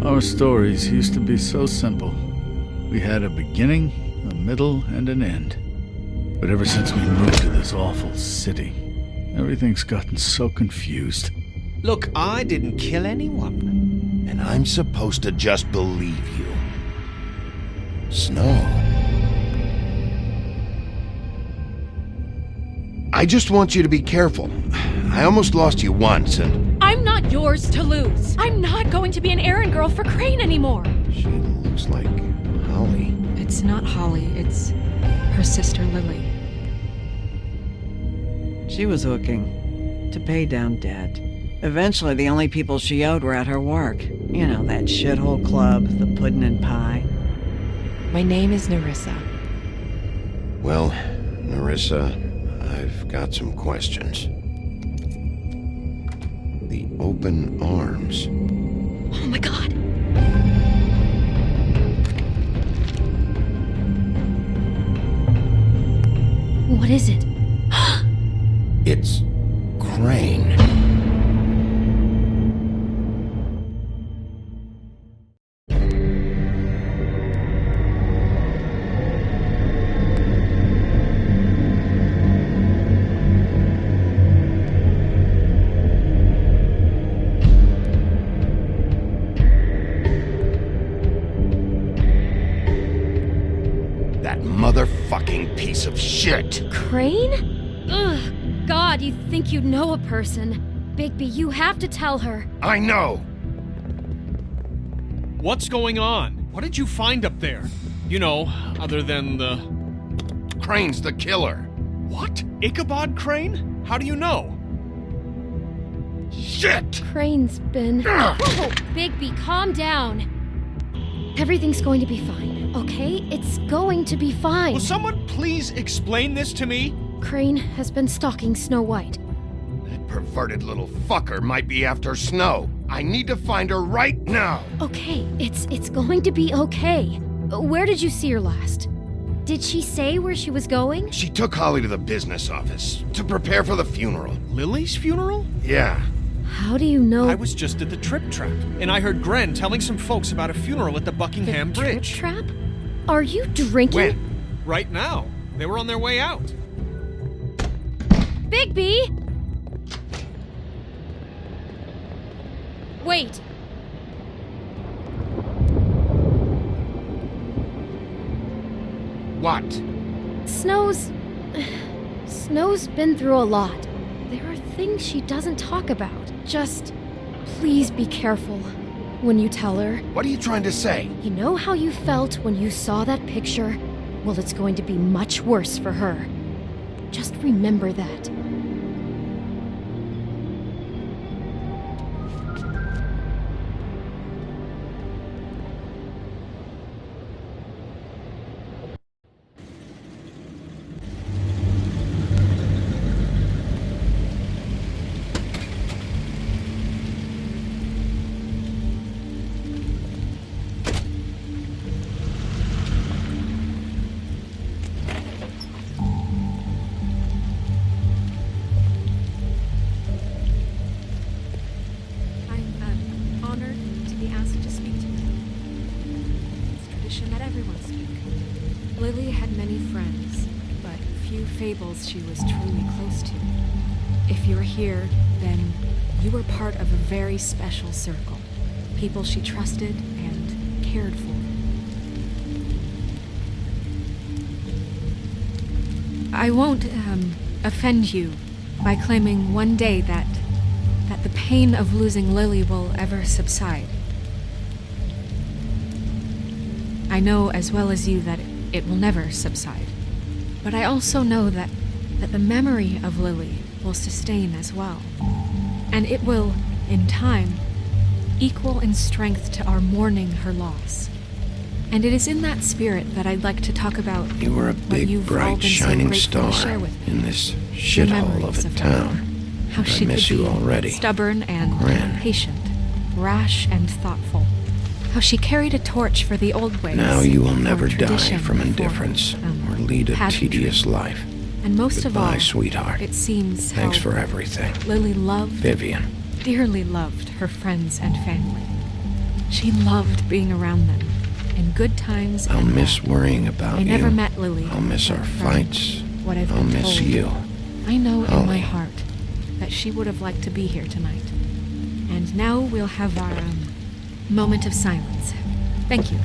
Our stories used to be so simple. We had a beginning, a middle, and an end. But ever since we moved to this awful city, everything's gotten so confused. Look, I didn't kill anyone. And I'm supposed to just believe you. Snow. I just want you to be careful. I almost lost you once, and... I'm not yours to lose. I'm not going to be an errand girl for Crane anymore. She looks like Holly. It's not Holly, it's her sister Lily. She was hooking to pay down debt. Eventually, the only people she owed were at her work. You know, that shithole club, the puddin' and pie. My name is Nerissa. Well, Nerissa, I've got some questions. The open arms. Oh my god. What is it? It's Crane. That motherfucking piece of shit! Crane? Ugh. God, you think you know a person. Bigby, you have to tell her. I know! What's going on? What did you find up there? You know, other than the... Crane's the killer. What? Ichabod Crane? How do you know? Shit! Crane's been... Whoa, Bigby, calm down. Everything's going to be fine, okay? It's going to be fine. Will someone please explain this to me? Crane has been stalking Snow White. That perverted little fucker might be after Snow. I need to find her right now. Okay, it's going to be okay. Where did you see her last? Did she say where she was going? She took Holly to the business office to prepare for the funeral. Lily's funeral? Yeah. How do you know? I was just at the Trip Trap, and I heard Gren telling some folks about a funeral at the Buckingham the Bridge. Trip Trap? Are you drinking? When? Right now. They were on their way out. Bigby! Wait. What? Snow's been through a lot. There are things she doesn't talk about. Just please be careful when you tell her. What are you trying to say? You know how you felt when you saw that picture? Well, it's going to be much worse for her. Just remember that. Lily had many friends, but few fables she was truly close to. If you're here, then you were part of a very special circle. People she trusted and cared for. I won't offend you by claiming one day that the pain of losing Lily will ever subside. I know as well as you that it will never subside. But I also know that the memory of Lily will sustain as well. And it will, in time, equal in strength to our mourning her loss. And it is in that spirit that I'd like to talk about You were a what big, you've all bright, been so shining grateful to star share with me. in this The shithole memories of a her. town. How And she I miss could you be already. stubborn and Gran. patient, rash and thoughtful. how she carried a torch for the old ways. Now you will for never die tradition from before, indifference or lead a pageantry. tedious life. And most of Goodbye, all, sweetheart. it seems Thanks how for everything. Lily loved, Vivian. dearly loved her friends and family. She loved being around them, in good times I'll and miss bad. worrying about I you. never met Lily. I'll miss our but from fights. What I've I'll been miss told, you. I know in my Holly. heart that she would have liked to be here tonight. And now we'll have our moment of silence. Thank you.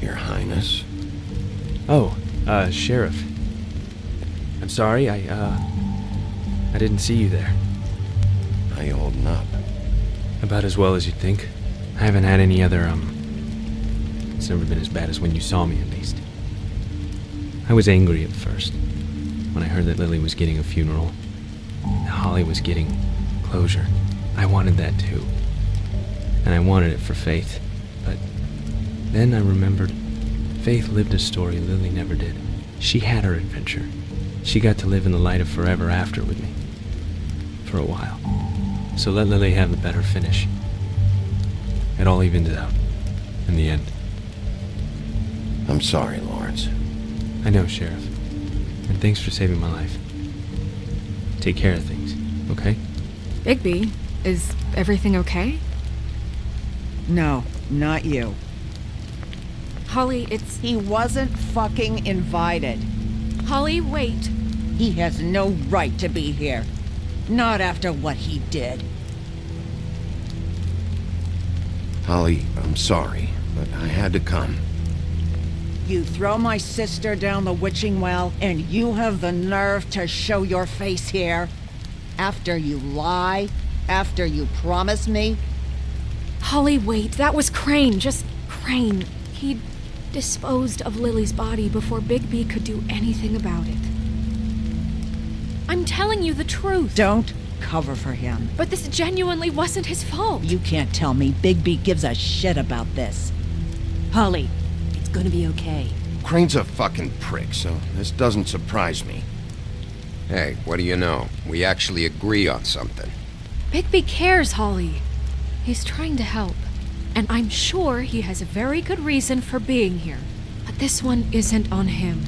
Your Highness. Oh, Sheriff. I'm sorry, I didn't see you there. How you holding up? About as well as you'd think. I haven't had any other, it's never been as bad as when you saw me, at least. I was angry at first, when I heard that Lily was getting a funeral, that Holly was getting closure. I wanted that too. And I wanted it for Faith. But then I remembered Faith lived a story Lily never did. She had her adventure. She got to live in the light of forever after with me. For a while. So let Lily have the better finish. It all evened out. In the end. I'm sorry, Lawrence. I know, Sheriff. And thanks for saving my life. Take care of things, okay? Bigby, is everything okay? No, not you. Holly, it's... He wasn't fucking invited. Holly, wait. He has no right to be here. Not after what he did. Holly, I'm sorry, but I had to come. You throw my sister down the witching well, and you have the nerve to show your face here? After you lie? After you promise me? Holly, wait. That was Crane. Just Crane. He disposed of Lily's body before Bigby could do anything about it. I'm telling you the truth. Don't cover for him. But this genuinely wasn't his fault. You can't tell me Bigby gives a shit about this. Holly, it's gonna be okay. Crane's a fucking prick, so this doesn't surprise me. Hey, what do you know? We actually agree on something. Bigby cares, Holly. He's trying to help. And I'm sure he has a very good reason for being here. But this one isn't on him.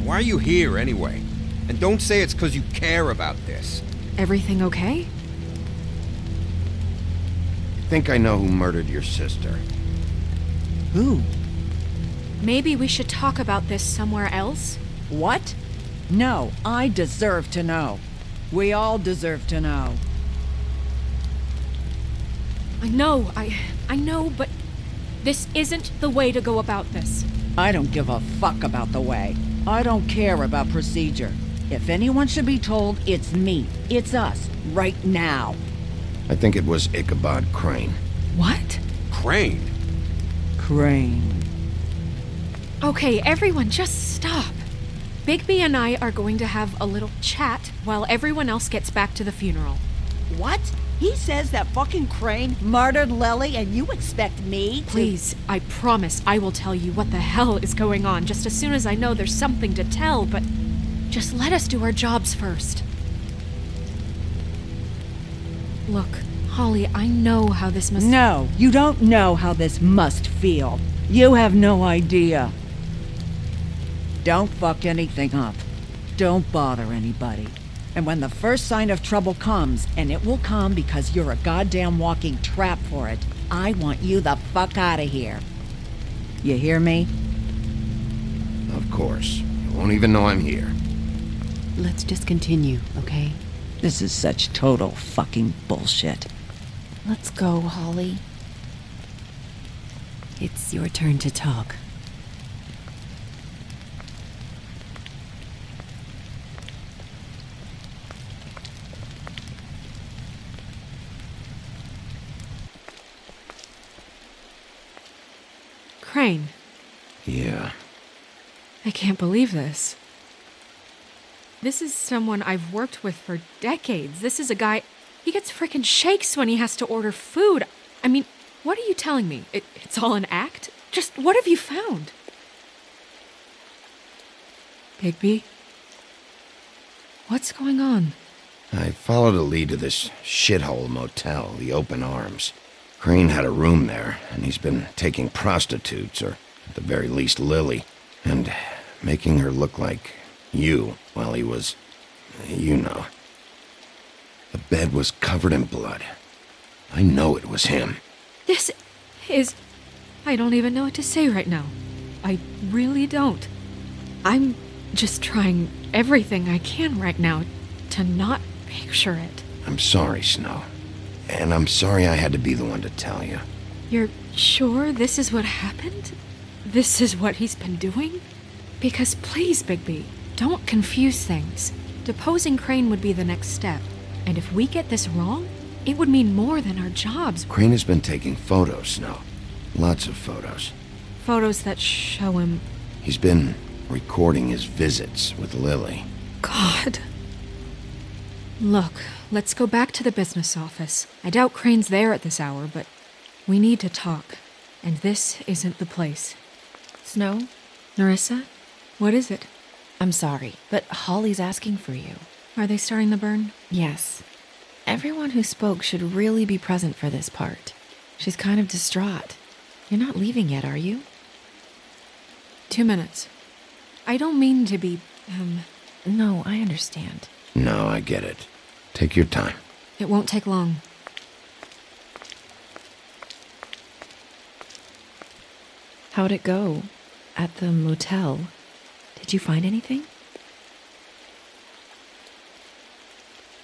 Why are you here, anyway? And don't say it's because you care about this. Everything okay? I think I know who murdered your sister. Who? Maybe we should talk about this somewhere else? What? No, I deserve to know. We all deserve to know. I know, but this isn't the way to go about this. I don't give a fuck about the way. I don't care about procedure. If anyone should be told, it's me. It's us. Right now. I think it was Ichabod Crane. What? Crane? Crane. Okay, everyone, just stop. Bigby and I are going to have a little chat while everyone else gets back to the funeral. What? He says that fucking Crane Murdered Lily, and you expect me to... Please, I promise I will tell you what the hell is going on just as soon as I know there's something to tell, but just let us do our jobs first. Look, Holly, I know how this must... No, you don't know how this must feel. You have no idea. Don't fuck anything up. Don't bother anybody. And when the first sign of trouble comes, and it will come because you're a goddamn walking trap for it, I want you the fuck out of here. You hear me? Of course. You won't even know I'm here. Let's just continue, okay? This is such total fucking bullshit. Let's go, Holly. It's your turn to talk. Crane, Yeah. I can't believe this. This is someone I've worked with for decades. This is a guy... He gets frickin' shakes when he has to order food. I mean, what are you telling me? It's all an act? Just what have you found? Bigby? What's going on? I followed a lead to this shithole motel, the Open Arms. Crane had a room there, and he's been taking prostitutes, or at the very least Lily, and making her look like you while he was, you know. The bed was covered in blood. I know it was him. This is... I don't even know what to say right now. I really don't. I'm just trying everything I can right now to not picture it. I'm sorry, Snow. And I'm sorry I had to be the one to tell you. You're sure this is what happened? This is what he's been doing? Because please, Bigby, don't confuse things. Deposing Crane would be the next step. And if we get this wrong, it would mean more than our jobs. Crane has been taking photos, Snow. Lots of photos. Photos that show him... He's been recording his visits with Lily. God. Look, let's go back to the business office. I doubt Crane's there at this hour, but we need to talk. And this isn't the place. Snow? Nerissa? What is it? I'm sorry, but Holly's asking for you. Are they starting the burn? Yes. Everyone who spoke should really be present for this part. She's kind of distraught. You're not leaving yet, are you? 2 minutes. I don't mean to be, No, I understand. No, I get it. Take your time. It won't take long. How'd it go? At the motel? Did you find anything?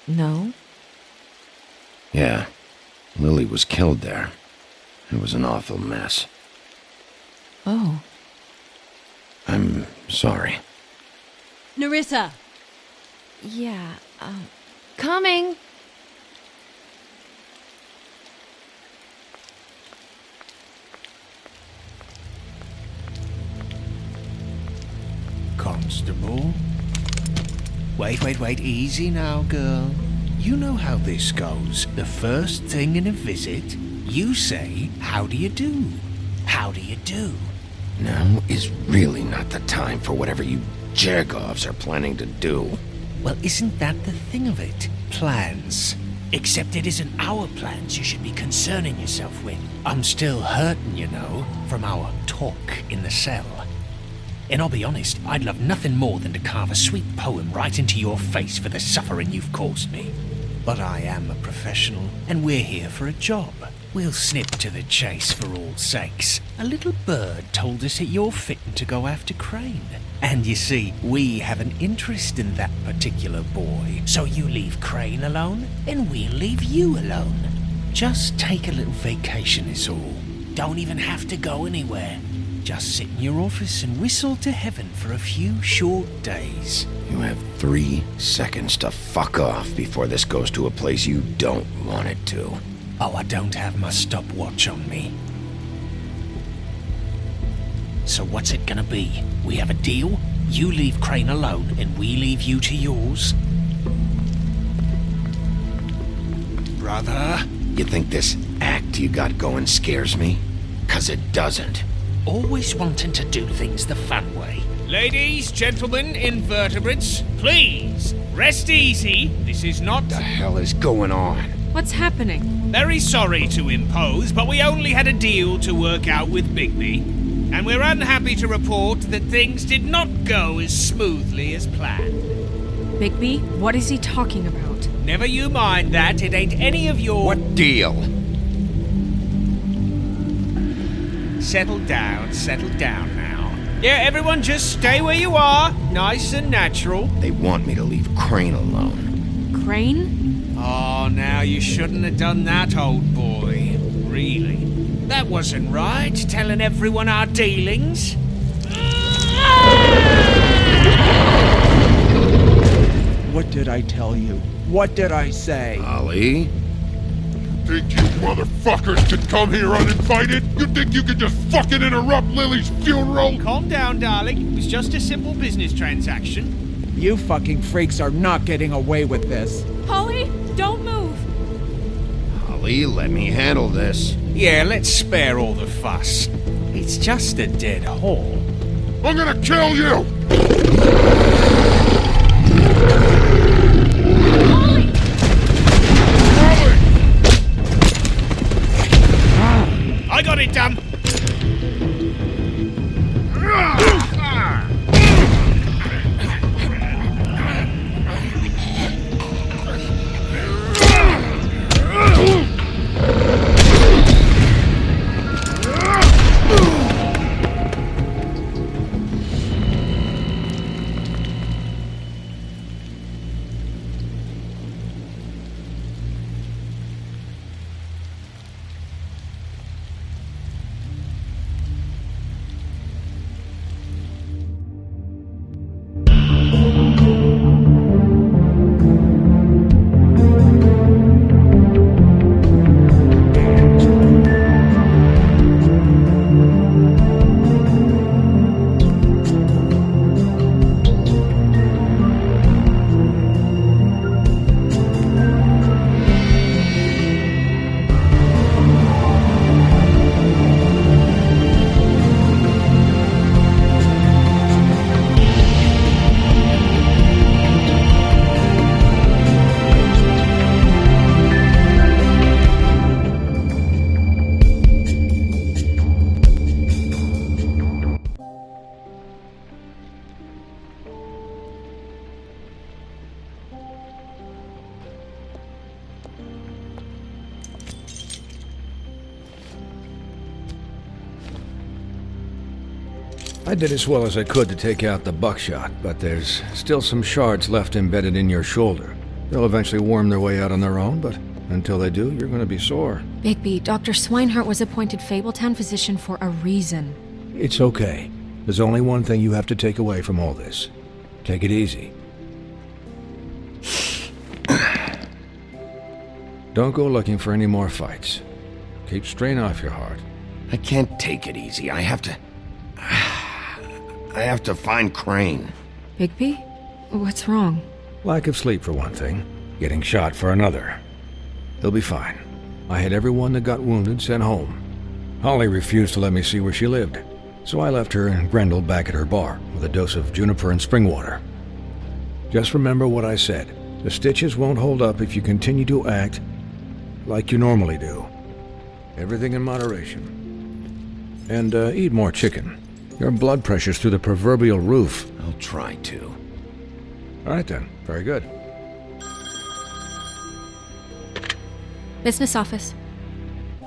No? Yeah. Lily was killed there. It was an awful mess. Oh. I'm sorry. Nerissa! Yeah, coming! Constable? Wait, easy now, girl. You know how this goes. The first thing in a visit, you say, how do you do? How do you do? Now is really not the time for whatever you Jergovs are planning to do. Well, isn't that the thing of it? Plans. Except it isn't our plans you should be concerning yourself with. I'm still hurting, you know, from our talk in the cell. And I'll be honest, I'd love nothing more than to carve a sweet poem right into your face for the suffering you've caused me. But I am a professional, and we're here for a job. We'll snip to the chase for all sakes. A little bird told us that you're fitting to go after Crane. And you see, we have an interest in that particular boy. So you leave Crane alone, and we'll leave you alone. Just take a little vacation is all. Don't even have to go anywhere. Just sit in your office and whistle to heaven for a few short days. You have 3 seconds to fuck off before this goes to a place you don't want it to. Oh, I don't have my stopwatch on me. So what's it gonna be? We have a deal? You leave Crane alone and we leave you to yours? Brother? You think this act you got going scares me? 'Cause it doesn't. Always wanting to do things the fun way. Ladies, gentlemen, invertebrates, please, rest easy. This is not... What the hell is going on? What's happening? Very sorry to impose, but we only had a deal to work out with Bigby. And we're unhappy to report that things did not go as smoothly as planned. Bigby, what is he talking about? Never you mind that, it ain't any of your... What deal? Settle down now. Yeah, everyone just stay where you are. Nice and natural. They want me to leave Crane alone. Crane? Oh, now you shouldn't have done that, old boy. Really? That wasn't right, telling everyone our dealings. What did I tell you? What did I say? Ollie? Think you motherfuckers could come here uninvited? You think you could just fucking interrupt Lily's funeral? Calm down, darling. It was just a simple business transaction. You fucking freaks are not getting away with this. Holly, don't move! Ollie, let me handle this. Yeah, let's spare all the fuss. It's just a dead horse. I'm gonna kill you! I did as well as I could to take out the buckshot, but there's still some shards left embedded in your shoulder. They'll eventually worm their way out on their own, but until they do, you're going to be sore. Bigby, Dr. Swinehart was appointed Fabletown physician for a reason. It's okay. There's only one thing you have to take away from all this. Take it easy. Don't go looking for any more fights. Keep strain off your heart. I can't take it easy. I have to find Crane. Bigby? What's wrong? Lack of sleep for one thing. Getting shot for another. He'll be fine. I had everyone that got wounded sent home. Holly refused to let me see where she lived, so I left her and Grendel back at her bar with a dose of juniper and spring water. Just remember what I said. The stitches won't hold up if you continue to act like you normally do. Everything in moderation. And eat more chicken. Your blood pressure's through the proverbial roof. I'll try to. All right then. Very good. Business office.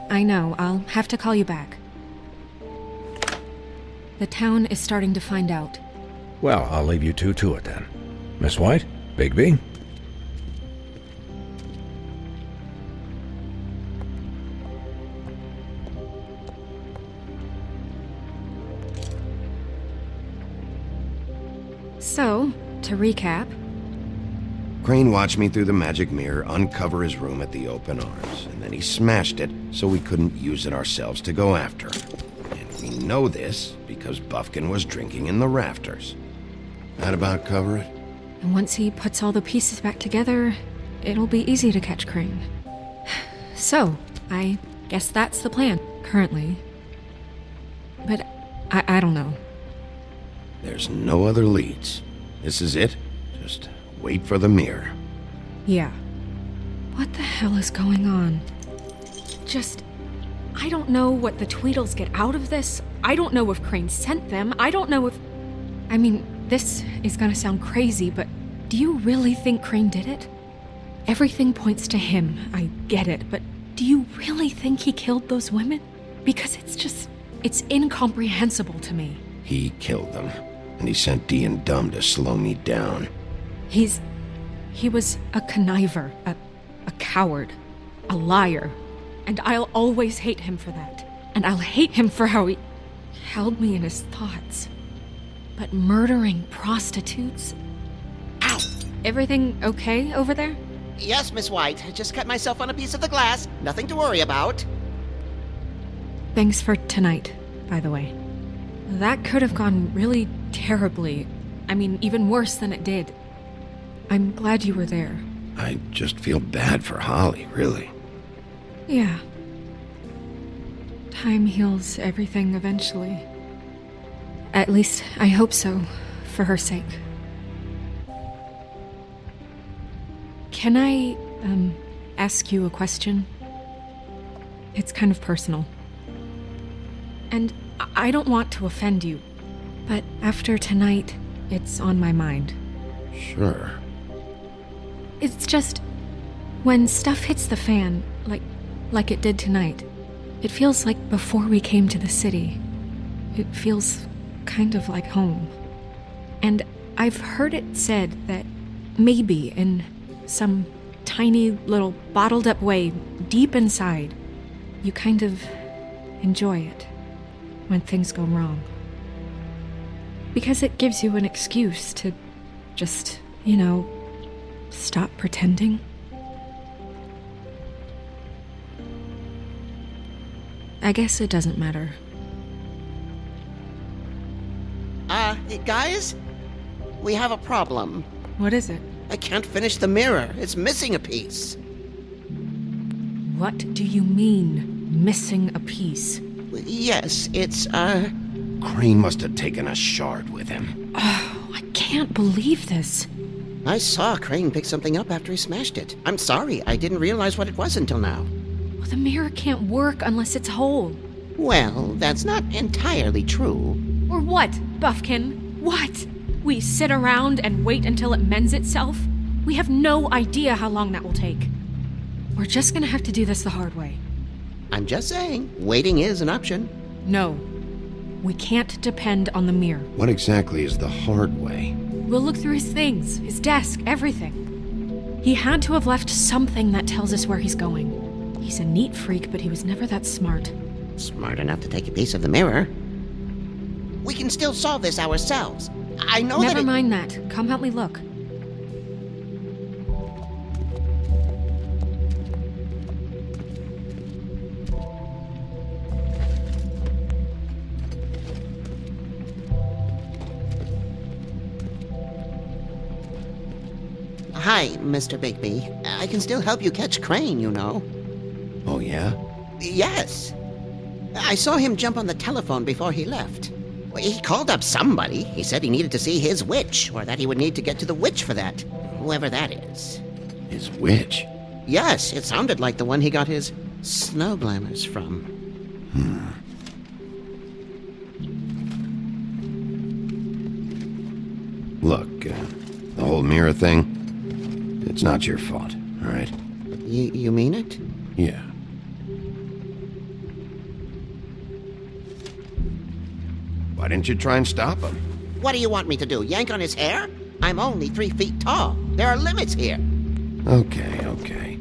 I know, I'll have to call you back. The town is starting to find out. Well, I'll leave you two to it then. Miss White? Bigby? So, to recap... Crane watched me through the magic mirror uncover his room at the open arms, and then he smashed it so we couldn't use it ourselves to go after him. And we know this because Buffkin was drinking in the rafters. That about cover it? And once he puts all the pieces back together, it'll be easy to catch Crane. So, I guess that's the plan, currently. But I don't know. There's no other leads. This is it. Just wait for the mirror. Yeah. What the hell is going on? I don't know what the Tweedles get out of this. I don't know if Crane sent them. I don't know if... I mean, this is gonna sound crazy, but do you really think Crane did it? Everything points to him, I get it, but do you really think he killed those women? Because it's incomprehensible to me. He killed them, and he sent Dee and Dumb to slow me down. He was a conniver, a coward, a liar, and I'll always hate him for that. And I'll hate him for how he held me in his thoughts. But murdering prostitutes? Ow! Everything okay over there? Yes, Miss White. I just cut myself on a piece of the glass. Nothing to worry about. Thanks for tonight, by the way. That could have gone really terribly. I mean, even worse than it did. I'm glad you were there. I just feel bad for Holly, really. Yeah. Time heals everything eventually. At least, I hope so, for her sake. Can I, ask you a question? It's kind of personal. And I don't want to offend you, but after tonight, it's on my mind. Sure. It's just, when stuff hits the fan, like it did tonight, it feels like before we came to the city. It feels kind of like home. And I've heard it said that maybe in some tiny little bottled up way deep inside, you kind of enjoy it when things go wrong. Because it gives you an excuse to just, stop pretending. I guess it doesn't matter. Guys? We have a problem. What is it? I can't finish the mirror. It's missing a piece. What do you mean, missing a piece? Yes, it's, Crane must have taken a shard with him. Oh, I can't believe this. I saw Crane pick something up after he smashed it. I'm sorry, I didn't realize what it was until now. Well, the mirror can't work unless it's whole. Well, that's not entirely true. Or what, Buffkin? What? We sit around and wait until it mends itself? We have no idea how long that will take. We're just gonna have to do this the hard way. I'm just saying, waiting is an option. No. We can't depend on the mirror. What exactly is the hard way? We'll look through his things, his desk, everything. He had to have left something that tells us where he's going. He's a neat freak, but he was never that smart. Smart enough to take a piece of the mirror. We can still solve this ourselves. I know Never mind that. Come help me look. Hi, Mr. Bigby. I can still help you catch Crane, you know. Oh, yeah? Yes. I saw him jump on the telephone before he left. He called up somebody. He said he needed to see his witch, or that he would need to get to the witch for that. Whoever that is. His witch? Yes, it sounded like the one he got his snow glamours from. Look, the whole mirror thing, it's not your fault, all right? You mean it? Yeah. Why didn't you try and stop him? What do you want me to do, yank on his hair? I'm only 3 feet tall. There are limits here. Okay.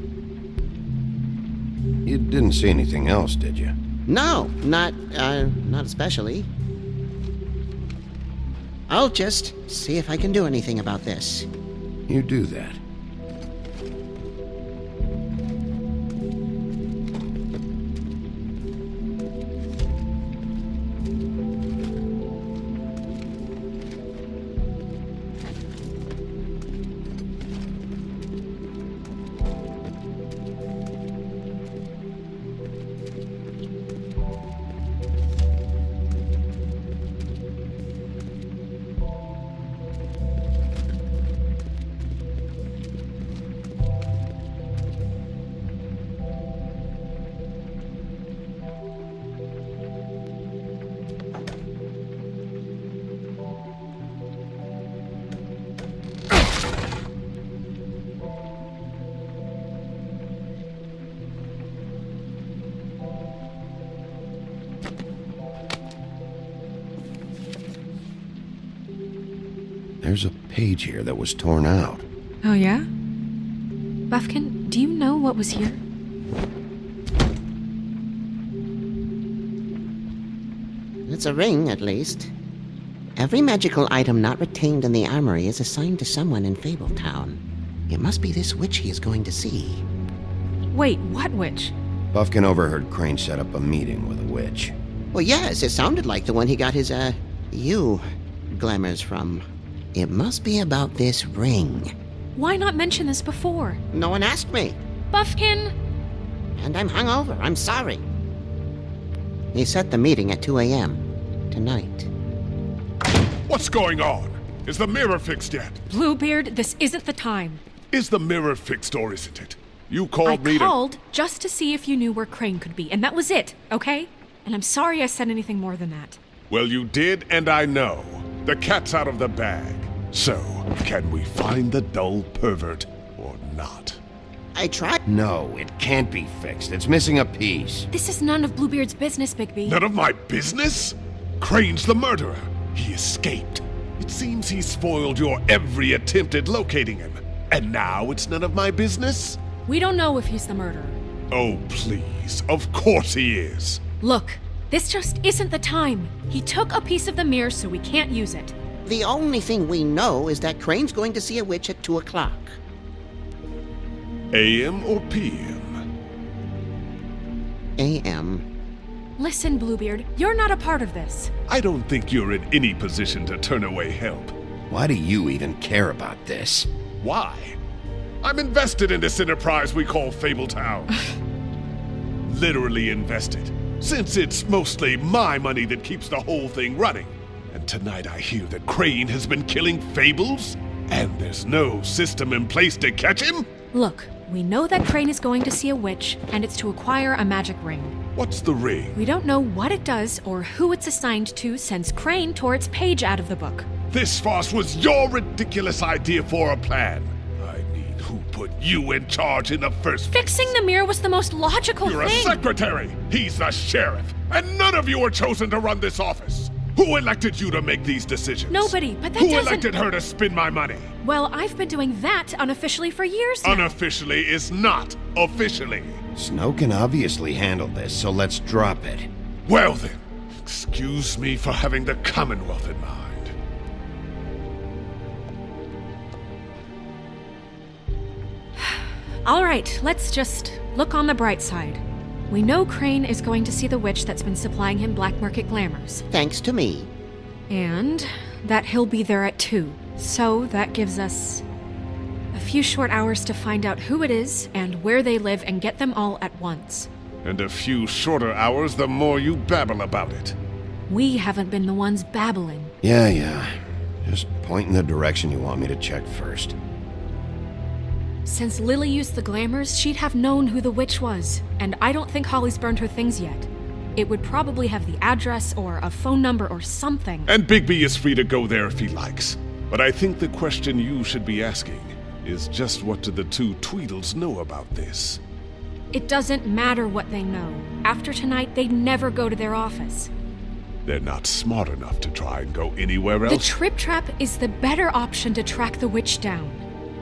You didn't see anything else, did you? No, not especially. I'll just see if I can do anything about this. You do that. There's a page here that was torn out. Oh, yeah? Buffkin, do you know what was here? It's a ring, at least. Every magical item not retained in the armory is assigned to someone in Fabletown. It must be this witch he is going to see. Wait, what witch? Buffkin overheard Crane set up a meeting with a witch. Well, yes, it sounded like the one he got his, glamours from. It must be about this ring. Why not mention this before? No one asked me. Buffkin! And I'm hungover. I'm sorry. He set the meeting at 2 a.m. tonight. What's going on? Is the mirror fixed yet? BlueBeard, this isn't the time. Is the mirror fixed or isn't it? You called me I called just to see if you knew where Crane could be, and that was it, okay? And I'm sorry I said anything more than that. Well, you did, and I know. The cat's out of the bag. So, can we find the dull pervert or not? I tried. No, it can't be fixed. It's missing a piece. This is none of BlueBeard's business, Bigby. None of my business? Crane's the murderer. He escaped. It seems he spoiled your every attempt at locating him. And now it's none of my business? We don't know if he's the murderer. Oh, please. Of course he is. Look, this just isn't the time. He took a piece of the mirror, so we can't use it. The only thing we know is that Crane's going to see a witch at 2 o'clock. AM or PM? AM. Listen, BlueBeard, you're not a part of this. I don't think you're in any position to turn away help. Why do you even care about this? Why? I'm invested in this enterprise we call Fabletown. Literally invested, since it's mostly my money that keeps the whole thing running. And tonight I hear that Crane has been killing fables, and there's no system in place to catch him? Look, we know that Crane is going to see a witch, and it's to acquire a magic ring. What's the ring? We don't know what it does or who it's assigned to since Crane tore its page out of the book. This farce was your ridiculous idea for a plan. I mean, who put you in charge in the first place? Fixing the mirror was the most logical You're thing. a secretary. He's the sheriff. And none of you were chosen to run this office. Who elected you to make these decisions? Nobody, but that Who doesn't... elected her to spend my money? Well, I've been doing that unofficially for years now. Unofficially is not officially. Snow can obviously handle this, so let's drop it. Well then, excuse me for having the Commonwealth in mind. All right, let's just look on the bright side. We know Crane is going to see the witch that's been supplying him black market glamours. Thanks to me. And that he'll be there at 2. So that gives us a few short hours to find out who it is and where they live and get them all at once. And a few shorter hours the more you babble about it. We haven't been the ones babbling. Yeah. Just point in the direction you want me to check first. Since Lily used the glamours, she'd have known who the witch was, and I don't think Holly's burned her things yet. It would probably have the address or a phone number or something. And Bigby is free to go there if he likes. But I think the question you should be asking is just what do the two Tweedles know about this? It doesn't matter what they know. After tonight, they'd never go to their office. They're not smart enough to try and go anywhere else. The Trip Trap is the better option to track the witch down.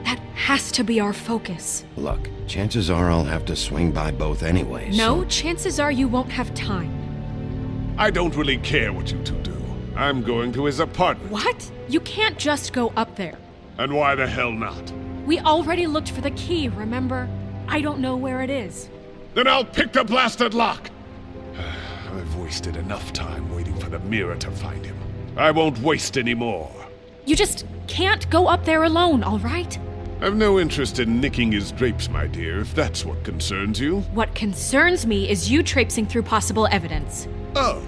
That has to be our focus. Look, chances are I'll have to swing by both anyways. No, chances are you won't have time. I don't really care what you two do. I'm going to his apartment. What? You can't just go up there. And why the hell not? We already looked for the key, remember? I don't know where it is. Then I'll pick the blasted lock! I've wasted enough time waiting for the mirror to find him. I won't waste any more. You just can't go up there alone, all right? I've no interest in nicking his drapes, my dear, if that's what concerns you. What concerns me is you traipsing through possible evidence. Oh,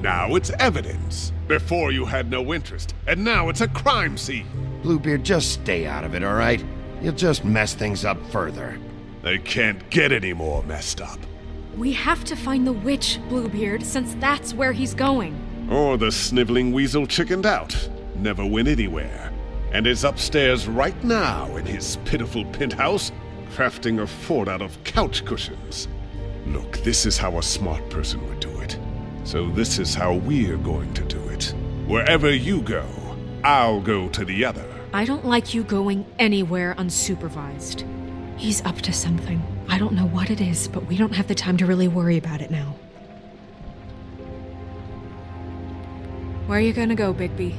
now it's evidence. Before you had no interest, and now it's a crime scene. BlueBeard, just stay out of it, all right? You'll just mess things up further. They can't get any more messed up. We have to find the witch, BlueBeard, since that's where he's going. Or the sniveling weasel chickened out. Never went anywhere. And is upstairs right now in his pitiful penthouse, crafting a fort out of couch cushions. Look, this is how a smart person would do it. So this is how we're going to do it. Wherever you go, I'll go to the other. I don't like you going anywhere unsupervised. He's up to something. I don't know what it is, but we don't have the time to really worry about it now. Where are you gonna go, Bigby?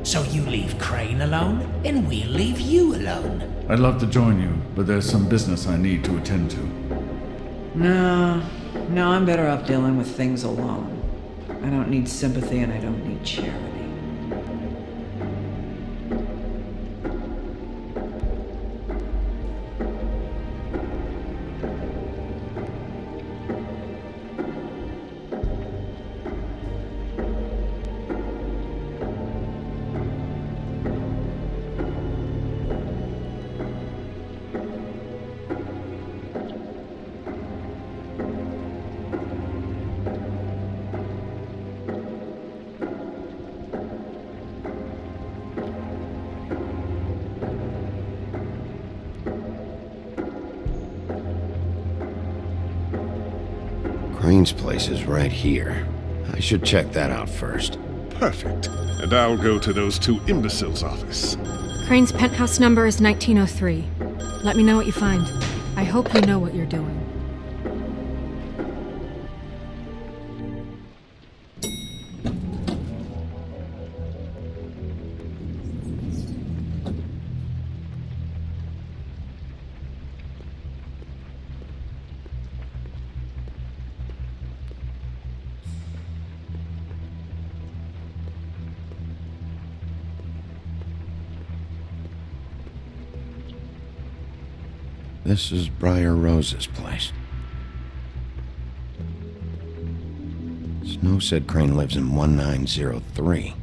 So you leave Crane alone, and we'll leave you alone. I'd love to join you, but there's some business I need to attend to. No, I'm better off dealing with things alone. I don't need sympathy and I don't need charity. Crane's place is right here. I should check that out first. Perfect. And I'll go to those two imbeciles' office. Crane's penthouse number is 1903. Let me know what you find. I hope you know what you're doing. This is Briar Rose's place. Snow said Crane lives in 1903.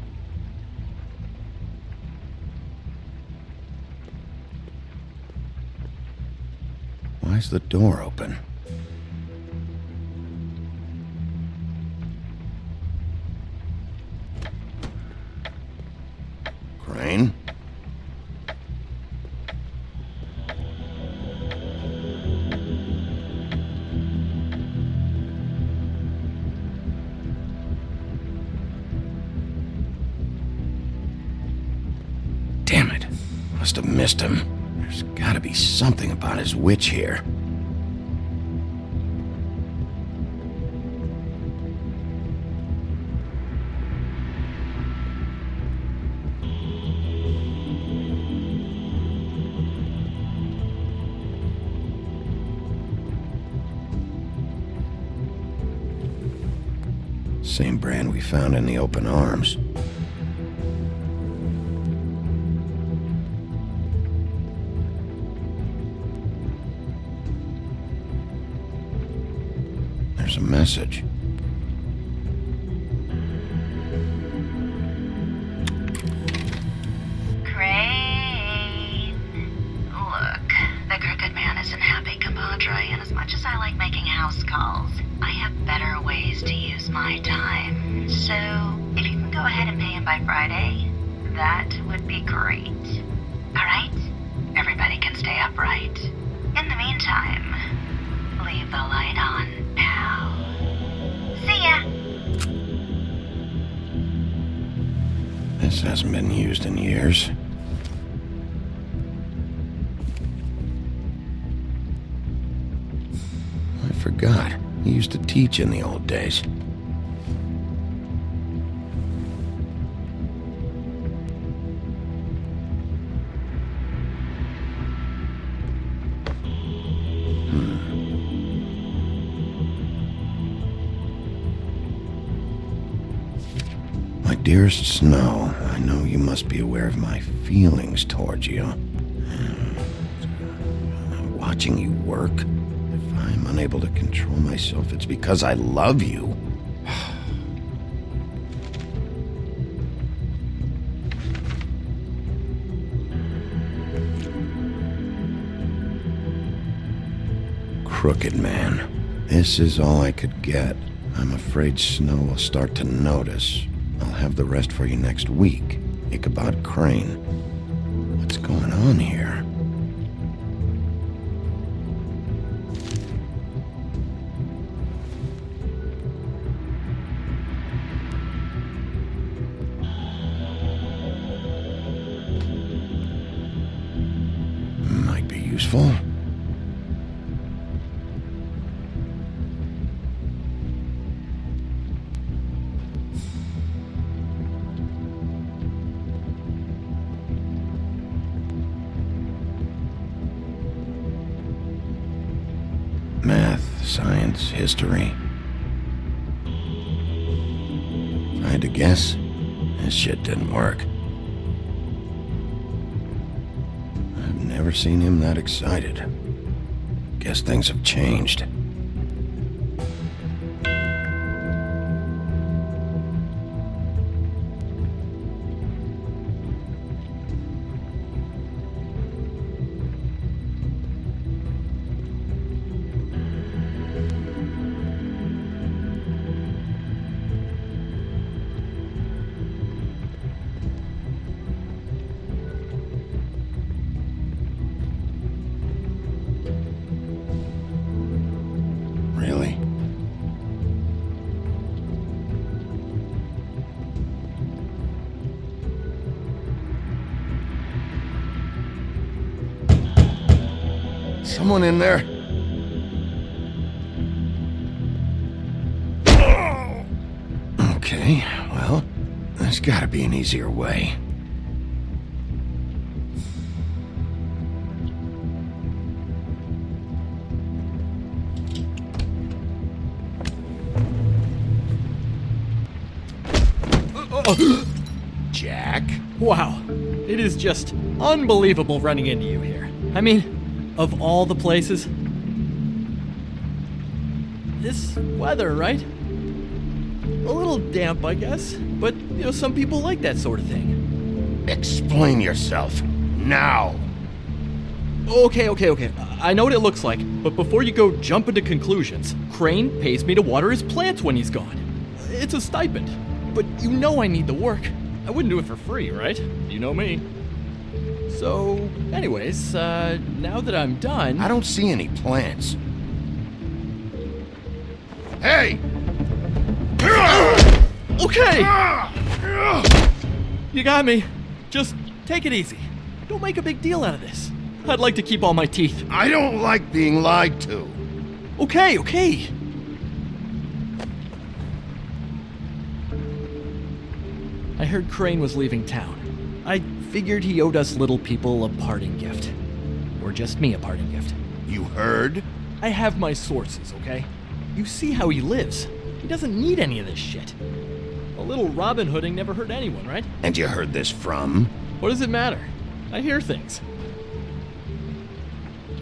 Why's the door open? Crane? Damn it. Must have missed him. There's gotta be something about his witch here. Same brand we found in the open arms. There's a message. Crane. Look, the Crooked Man isn't happy, compadre, and as much as I like making house calls, I have better ways to use my time. So, if you can go ahead and pay him by Friday, that would be great. Alright? Everybody can stay upright. In the meantime, leave the light on, pal. See ya! This hasn't been used in years. I forgot. He used to teach in the old days. My dearest Snow, I know you must be aware of my feelings towards you. Watching you work, if I'm unable to control myself, it's because I love you. Crooked Man. This is all I could get. I'm afraid Snow will start to notice. I'll have the rest for you next week. Ichabod Crane. What's going on here? Might be useful. Math, science, history. If I had to guess, this shit didn't work. I've never seen him that excited. Guess things have changed. Really? Someone in there? Okay, well, there's gotta be an easier way. Jack? Wow, it is just unbelievable running into you here. I mean, of all the places. This weather, right? A little damp, I guess, but, some people like that sort of thing. Explain yourself, now! Okay. I know what it looks like, but before you go jumping to conclusions, Crane pays me to water his plants when he's gone. It's a stipend, but I need the work. I wouldn't do it for free, right? You know me. So, anyways, now that I'm done... I don't see any plants. Hey! Okay! You got me. Just take it easy. Don't make a big deal out of this. I'd like to keep all my teeth. I don't like being lied to. Okay. I heard Crane was leaving town. I figured he owed us little people a parting gift. Or just me a parting gift. You heard? I have my sources, okay? You see how he lives. He doesn't need any of this shit. A little Robin Hooding never hurt anyone, right? And you heard this from? What does it matter? I hear things.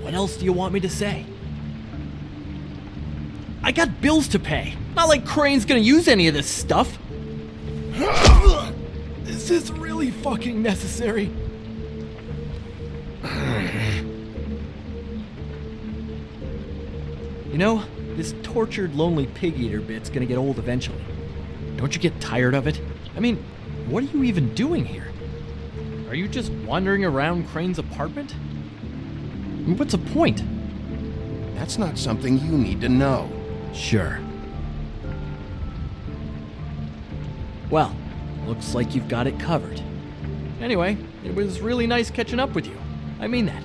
What else do you want me to say? I got bills to pay. Not like Crane's gonna use any of this stuff. Is this really fucking necessary? You know, this tortured, lonely pig-eater bit's gonna get old eventually. Don't you get tired of it? I mean, what are you even doing here? Are you just wandering around Crane's apartment? I mean, what's the point? That's not something you need to know. Sure. Well, looks like you've got it covered. Anyway, it was really nice catching up with you. I mean that.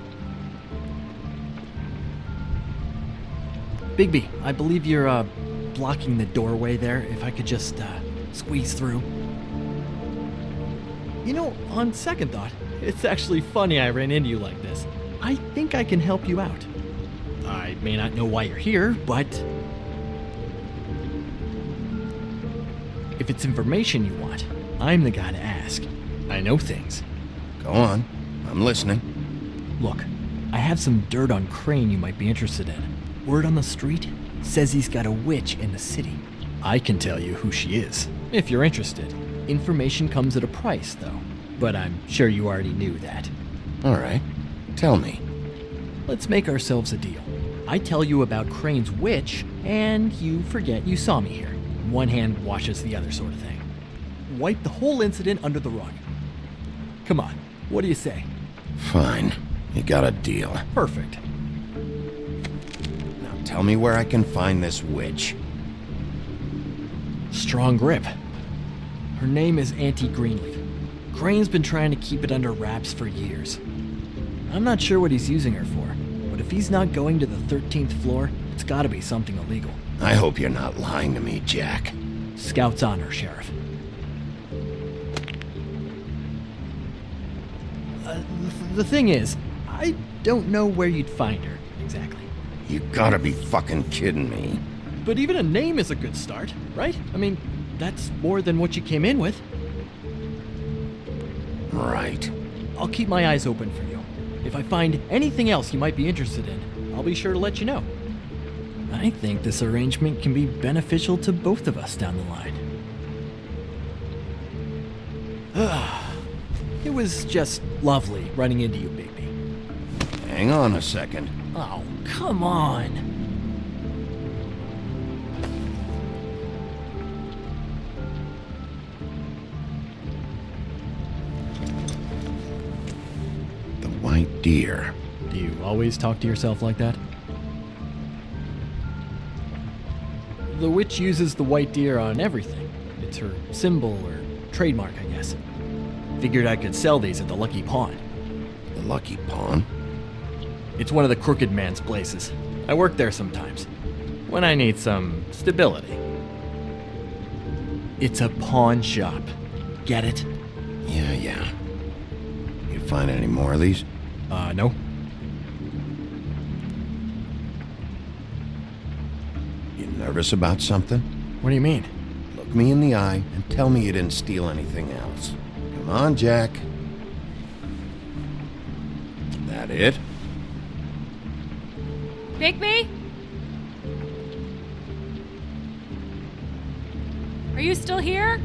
Bigby, I believe you're, blocking the doorway there. If I could just, squeeze through. You know, on second thought, it's actually funny I ran into you like this. I think I can help you out. I may not know why you're here, but... if it's information you want, I'm the guy to ask. I know things. Go on. I'm listening. Look, I have some dirt on Crane you might be interested in. Word on the street says he's got a witch in the city. I can tell you who she is, if you're interested. Information comes at a price, though. But I'm sure you already knew that. All right. Tell me. Let's make ourselves a deal. I tell you about Crane's witch, and you forget you saw me here. One hand washes the other sort of thing. Wipe the whole incident under the rug. Come on, what do you say? Fine. You got a deal. Perfect. Now tell me where I can find this witch. Strong grip. Her name is Auntie Greenleaf. Crane's been trying to keep it under wraps for years. I'm not sure what he's using her for, but if he's not going to the 13th floor, it's gotta be something illegal. I hope you're not lying to me, Jack. Scout's honor, Sheriff. The thing is, I don't know where you'd find her, exactly. You gotta be fucking kidding me. But even a name is a good start, right? I mean, that's more than what you came in with. Right. I'll keep my eyes open for you. If I find anything else you might be interested in, I'll be sure to let you know. I think this arrangement can be beneficial to both of us down the line. It was just lovely running into you, Bigby. Hang on a second. Oh, come on. The white deer. Do you always talk to yourself like that? The witch uses the white deer on everything. It's her symbol or trademark, I guess. Figured I could sell these at the Lucky Pawn. The Lucky Pawn? It's one of the crooked man's places. I work there sometimes, when I need some stability. It's a pawn shop. Get it? Yeah. You find any more of these? No. You nervous about something? What do you mean? Look me in the eye and tell me you didn't steal anything else. Come on, Jack. That it? Bigby? Are you still here?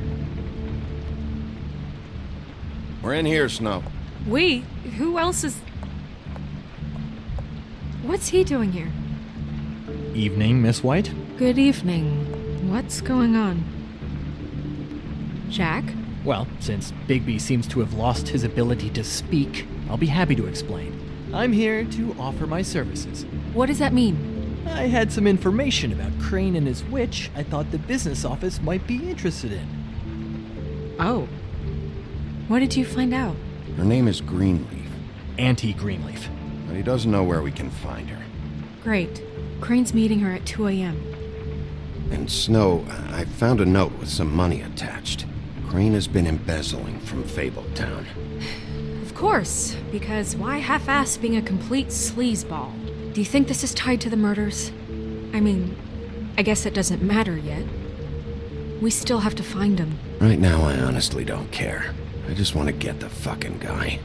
We're in here, Snow. We? Who else is... What's he doing here? Evening, Miss White. Good evening. What's going on? Jack? Well, since Bigby seems to have lost his ability to speak, I'll be happy to explain. I'm here to offer my services. What does that mean? I had some information about Crane and his witch I thought the business office might be interested in. Oh. What did you find out? Her name is Greenleaf. Auntie Greenleaf. But he doesn't know where we can find her. Great. Crane's meeting her at 2 a.m. And Snow, I found a note with some money attached. Crane has been embezzling from Fabletown. Of course, because why half-ass being a complete sleazeball? Do you think this is tied to the murders? I mean, I guess it doesn't matter yet. We still have to find him. Right now, I honestly don't care. I just want to get the fucking guy.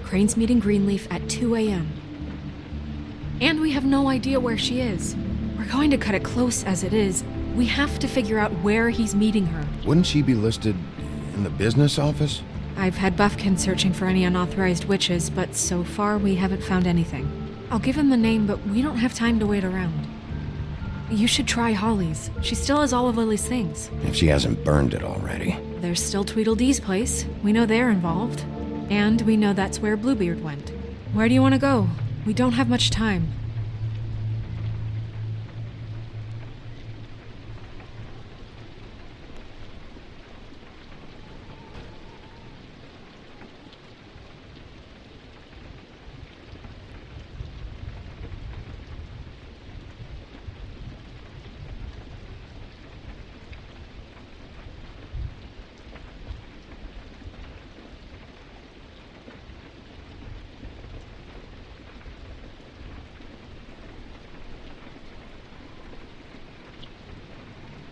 Crane's meeting Greenleaf at 2 a.m. And we have no idea where she is. We're going to cut it close as it is. We have to figure out where he's meeting her. Wouldn't she be listed in the business office? I've had Buffkin searching for any unauthorized witches, but so far we haven't found anything. I'll give him the name, but we don't have time to wait around. You should try Holly's. She still has all of Lily's things. If she hasn't burned it already. There's still Tweedledee's place. We know they're involved. And we know that's where BlueBeard went. Where do you want to go? We don't have much time.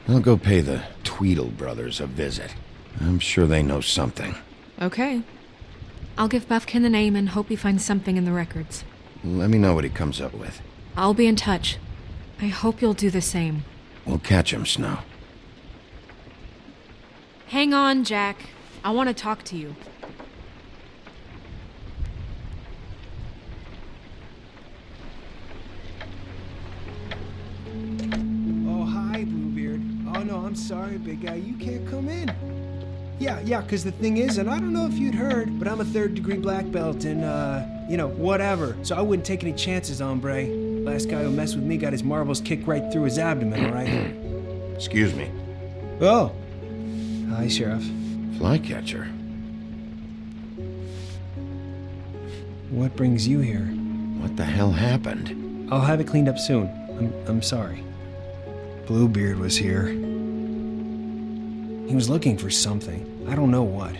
I'll go pay the Tweedle brothers a visit. I'm sure they know something. Okay. I'll give Buffkin the name and hope he finds something in the records. Let me know what he comes up with. I'll be in touch. I hope you'll do the same. We'll catch him, Snow. Hang on, Jack. I want to talk to you. Oh, hi, BlueBeard. Oh, no, I'm sorry, big guy. You can't come in. Yeah, because the thing is, and I don't know if you'd heard, but I'm a 3rd-degree black belt and, whatever. So I wouldn't take any chances, hombre. Last guy who messed with me got his marbles kicked right through his abdomen, all right? Excuse me. Oh. Hi, Sheriff. Flycatcher. What brings you here? What the hell happened? I'll have it cleaned up soon. I'm sorry. BlueBeard was here. He was looking for something. I don't know what.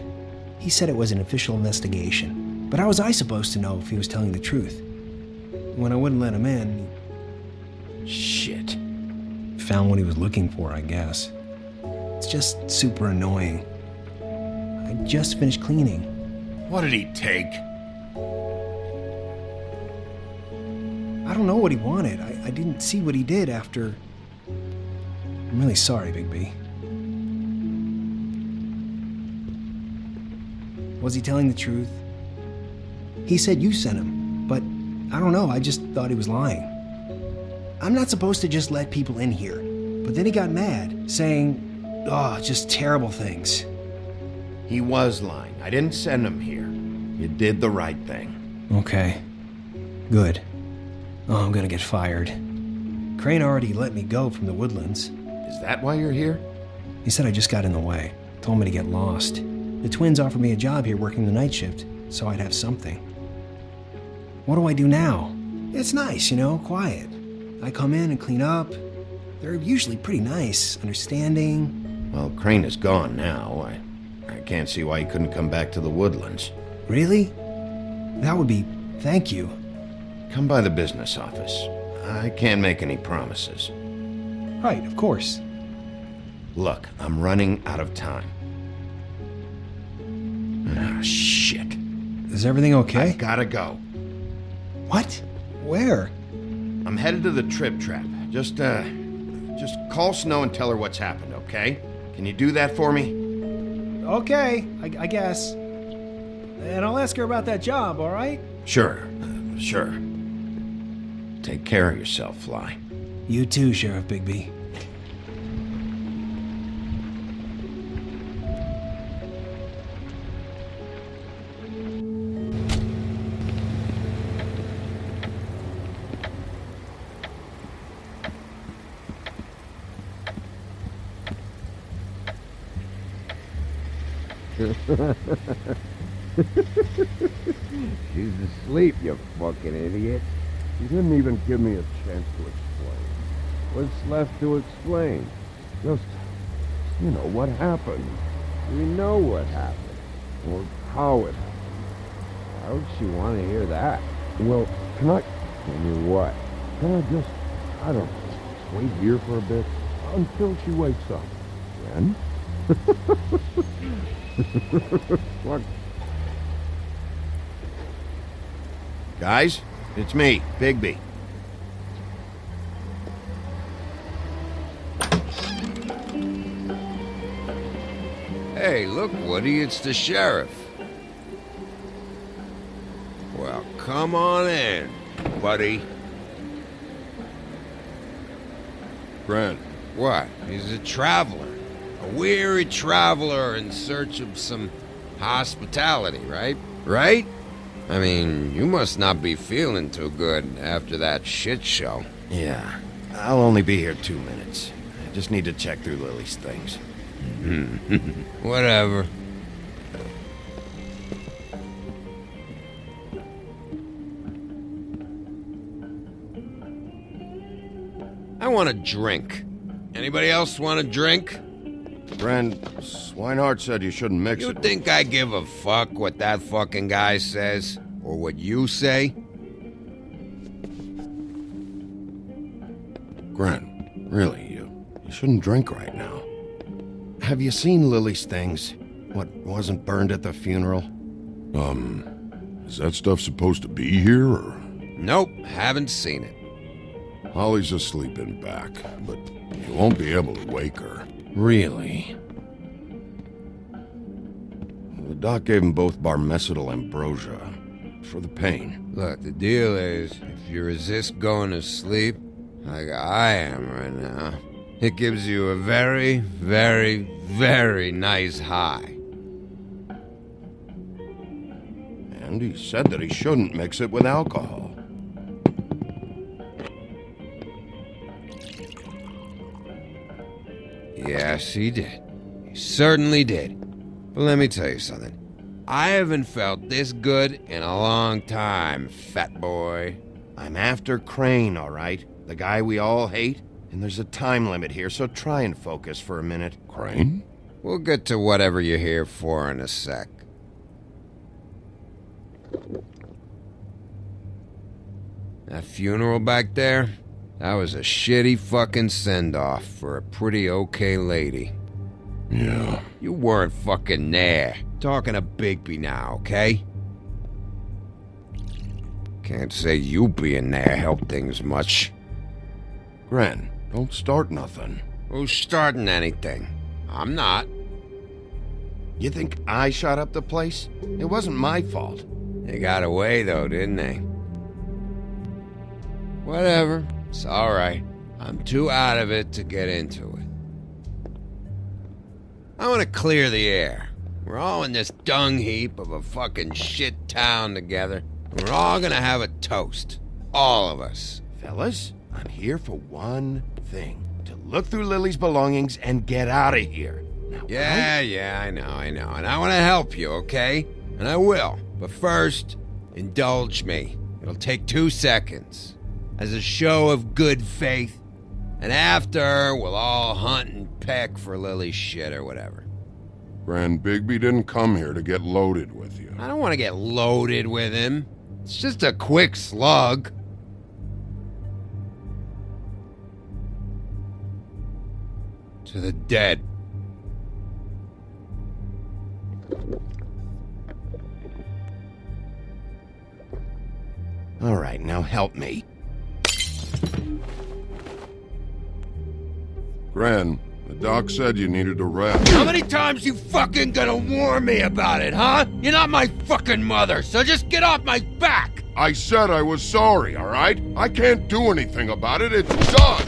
He said it was an official investigation. But how was I supposed to know if he was telling the truth? When I wouldn't let him in... Shit. Found what he was looking for, I guess. It's just super annoying. I just finished cleaning. What did he take? I don't know what he wanted. I didn't see what he did after... I'm really sorry, Bigby. Was he telling the truth? He said you sent him, but I don't know, I just thought he was lying. I'm not supposed to just let people in here, but then he got mad, saying, just terrible things. He was lying. I didn't send him here. You did the right thing. Okay. Good. Oh, I'm gonna get fired. Crane already let me go from the Woodlands. Is that why you're here? He said I just got in the way. Told me to get lost. The twins offered me a job here working the night shift, so I'd have something. What do I do now? It's nice, quiet. I come in and clean up. They're usually pretty nice, understanding. Well, Crane is gone now. I can't see why he couldn't come back to the Woodlands. Really? That would be... thank you. Come by the business office. I can't make any promises. Right, of course. Look, I'm running out of time. Ah, shit. Is everything okay? I gotta go. What? Where? I'm headed to the Trip Trap. Just call Snow and tell her what's happened, okay? Can you do that for me? Okay, I guess. And I'll ask her about that job, all right? Sure. Take care of yourself, Fly. You too, Sheriff Bigby. She's asleep, you fucking idiot. You didn't even give me a chance to explain. What's left to explain? Just, what happened. We know what happened. Or how it happened. How would she want to hear that? Well, can I... Can you what? Can I just... I don't know. Wait here for a bit until she wakes up. Then? What? Guys, it's me, Bigby. Hey, look, Woody, it's the sheriff. Well, come on in, buddy. Grant. What? He's a traveler. A weary traveler in search of some hospitality, right? Right? I mean, you must not be feeling too good after that shit show. Yeah, I'll only be here 2 minutes. I just need to check through Lily's things. Whatever. I want a drink. Anybody else want a drink? Friend, Swinehart said you shouldn't mix You it. think I give a fuck what that fucking guy says? Or what you say? Grant, really, you shouldn't drink right now. Have you seen Lily's things? What wasn't burned at the funeral? Is that stuff supposed to be here, or...? Nope, haven't seen it. Holly's asleep in back, but you won't be able to wake her. Really? The doc gave them both barmecidal ambrosia for the pain. Look, the deal is, if you resist going to sleep, like I am right now, it gives you a very, very, very nice high. And he said that he shouldn't mix it with alcohol. Yes, he did. He certainly did. But let me tell you something. I haven't felt this good in a long time, fat boy. I'm after Crane, all right? The guy we all hate? And there's a time limit here, so try and focus for a minute. Crane? We'll get to whatever you're here for in a sec. That funeral back there? That was a shitty fucking send-off for a pretty okay lady. Yeah. You weren't fucking there. Talking to Bigby now, okay? Can't say you being there helped things much. Gren, don't start nothing. Who's starting anything? I'm not. You think I shot up the place? It wasn't my fault. They got away, though, didn't they? Whatever. It's alright. I'm too out of it to get into it. I want to clear the air. We're all in this dung heap of a fucking shit town together. And we're all gonna have a toast. All of us. Fellas, I'm here for one thing. To look through Lily's belongings and get out of here. Now, Yeah, I know. And I want to help you, okay? And I will. But first, indulge me. It'll take 2 seconds. As a show of good faith. And after, we'll all hunt and peck for Lily's shit or whatever. Grand Bigby didn't come here to get loaded with you. I don't want to get loaded with him. It's just a quick slug. To the dead. All right, now help me. Gran, the doc said you needed a rest. How many times you fucking gonna warn me about it, huh? You're not my fucking mother, so just get off my back! I said I was sorry, all right? I can't do anything about it. It's done!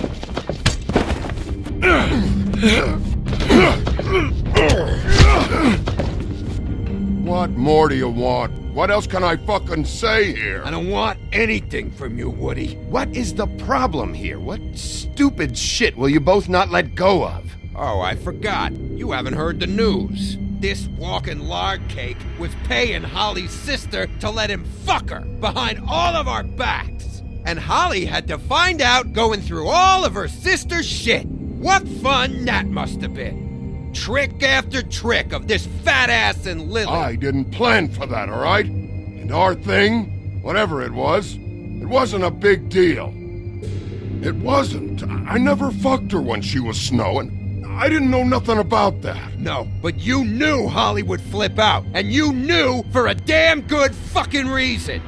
What more do you want? What else can I fucking say here? I don't want anything from you, Woody. What is the problem here? What stupid shit will you both not let go of? Oh, I forgot. You haven't heard the news. this walking lard cake was paying Holly's sister to let him fuck her behind all of our backs. And Holly had to find out going through all of her sister's shit. What fun that must have been. Trick after trick of this fat ass and Lily. I didn't plan for that, all right? And our thing, whatever it wasn't a big deal. It wasn't. I never fucked her when she was snowing. I didn't know nothing about that. No, but you knew Holly would flip out, and you knew for a damn good fucking reason.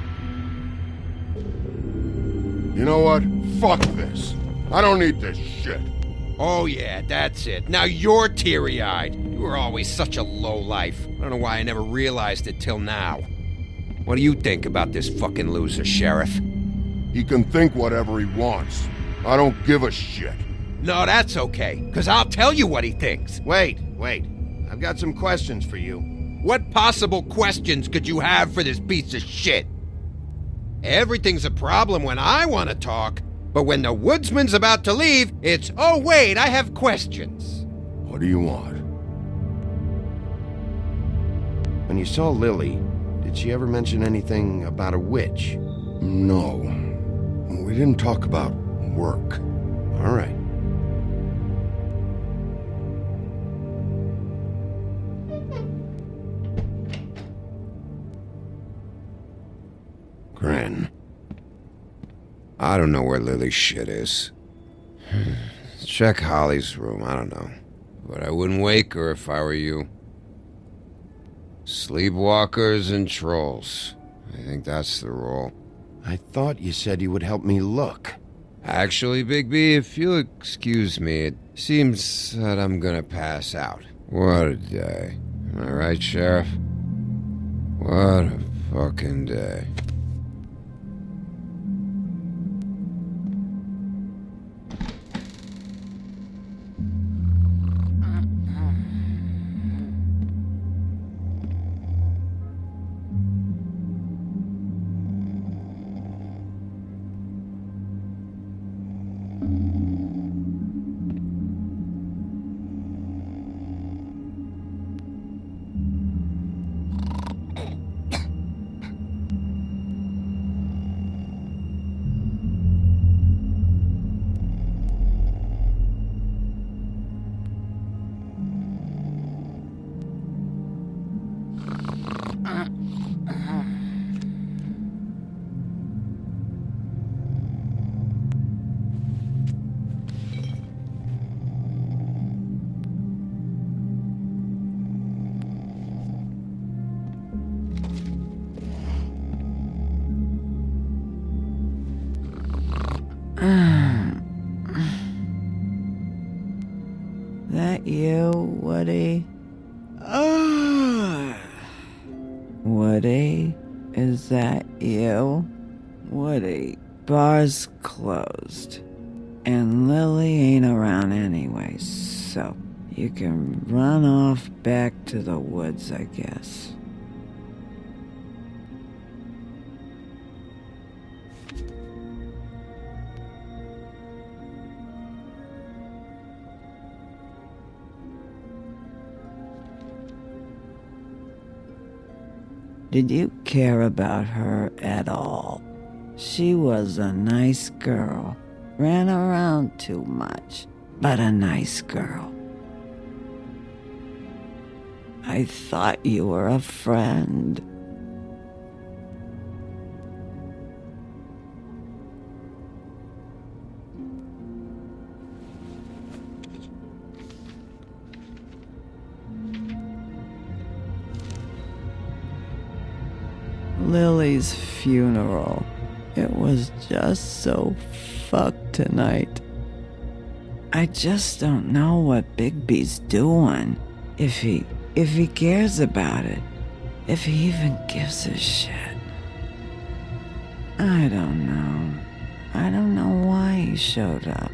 You know what? Fuck this. I don't need this shit. Oh yeah, that's it. Now you're teary-eyed. You were always such a lowlife. I don't know why I never realized it till now. What do you think about this fucking loser, Sheriff? He can think whatever he wants. I don't give a shit. No, that's okay, because I'll tell you what he thinks. Wait. I've got some questions for you. What possible questions could you have for this piece of shit? Everything's a problem when I want to talk, but when the woodsman's about to leave, it's, oh wait, I have questions. What do you want? When you saw Lily, did she ever mention anything about a witch? No. We didn't talk about work. All right. Grin. I don't know where Lily's shit is. Check Holly's room, I don't know. But I wouldn't wake her if I were you. Sleepwalkers and trolls. I think that's the rule. I thought you said you would help me look. Actually, Big B, if you'll excuse me, it seems that I'm gonna pass out. What a day. Am I right, Sheriff? What a fucking day. That you, Woody? Woody? Is that you? Woody, bar's closed. And Lily ain't around anyway, so you can run off back to the woods, I guess. Did you care about her at all? She was a nice girl. Ran around too much, but a nice girl. I thought you were a friend. Lily's funeral. It was just so fucked tonight. I just don't know what Bigby's doing. If he cares about it. If he even gives a shit. I don't know. I don't know why he showed up.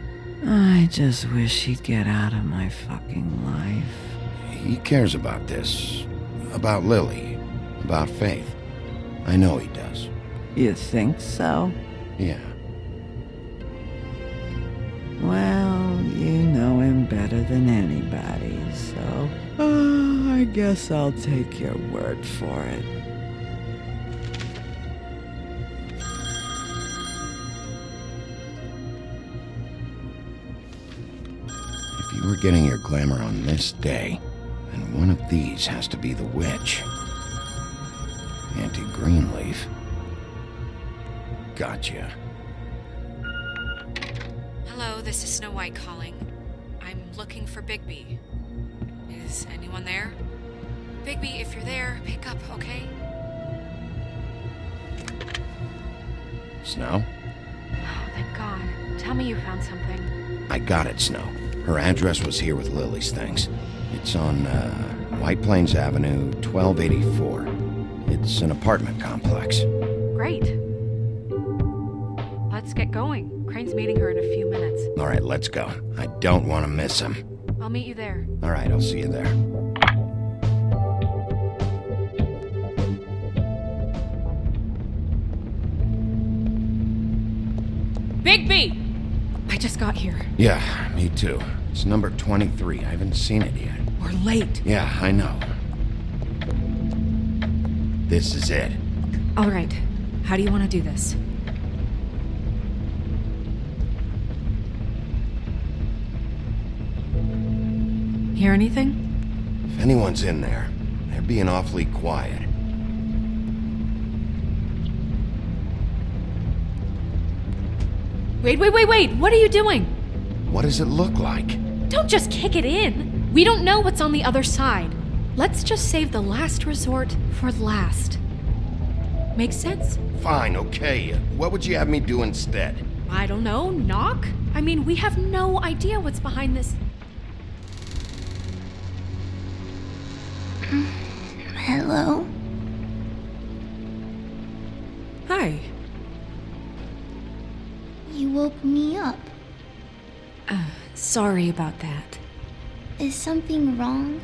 I just wish he'd get out of my fucking life. He cares about this. About Lily. About Faith. I know he does. You think so? Yeah. Well, you know him better than anybody, so... I I guess I'll take your word for it. If you were getting your glamour on this day, then one of these has to be the witch. Auntie Greenleaf. Gotcha. Hello, this is Snow White calling. I'm looking for Bigby. Is anyone there? Bigby, if you're there, pick up, okay? Snow? Oh, thank God. Tell me you found something. I got it, Snow. Her address was here with Lily's things. It's on, White Plains Avenue, 1284. It's an apartment complex. Great. Let's get going. Crane's meeting her in a few minutes. All right, let's go. I don't want to miss him. I'll meet you there. All right, I'll see you there. Bigby! I just got here. Yeah, me too. It's number 23. I haven't seen it yet. We're late. Yeah, I know. This is it. All right. How do you want to do this? Hear anything? If anyone's in there, they're being awfully quiet. Wait! What are you doing? What does it look like? Don't just kick it in. We don't know what's on the other side. Let's just save the last resort for last. Make sense? Fine, okay. What would you have me do instead? I don't know. Knock? I mean, we have no idea what's behind this. Hello? Hi. You woke me up. Sorry about that. Is something wrong?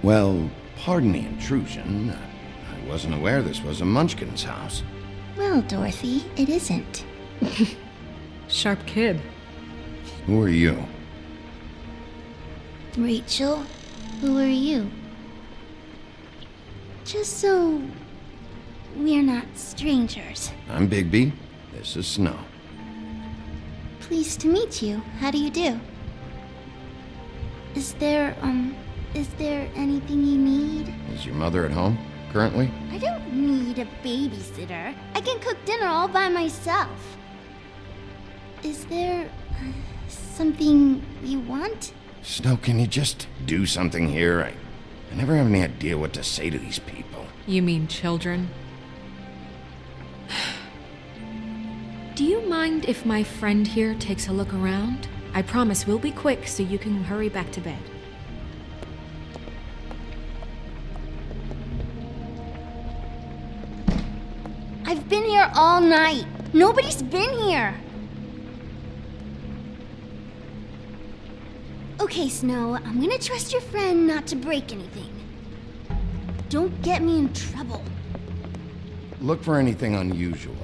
Well, pardon the intrusion. I wasn't aware this was a Munchkin's house. Well, Dorothy, it isn't. Sharp kid. Who are you? Rachel, who are you? Just so we're not strangers. I'm Bigby. This is Snow. Pleased to meet you. How do you do? Is there anything you need? Is your mother at home, currently? I don't need a babysitter. I can cook dinner all by myself. Is there something you want? Snow, can you just do something here? I never have any idea what to say to these people. You mean children? Do you mind if my friend here takes a look around? I promise we'll be quick so you can hurry back to bed. I've been here all night. Nobody's been here. Okay, Snow, I'm gonna trust your friend not to break anything. Don't get me in trouble. Look for anything unusual.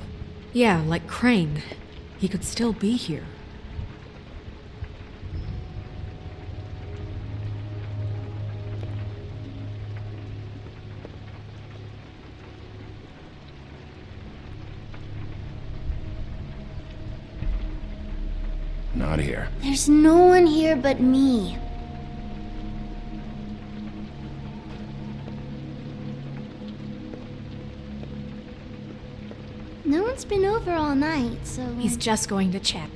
Yeah, like Crane. He could still be here. Not here. There's no one here but me. No one's been over all night, so... He's just going to check.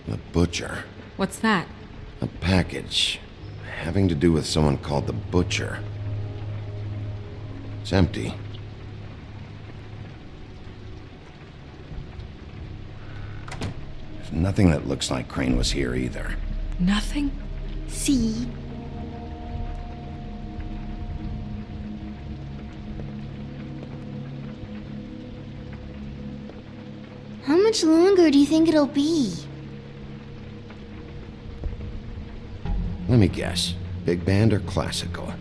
The butcher. What's that? A package. Having to do with someone called the Butcher. It's empty. There's nothing that looks like Crane was here either. Nothing? See? How much longer do you think it'll be? Let me guess. Big band or classical?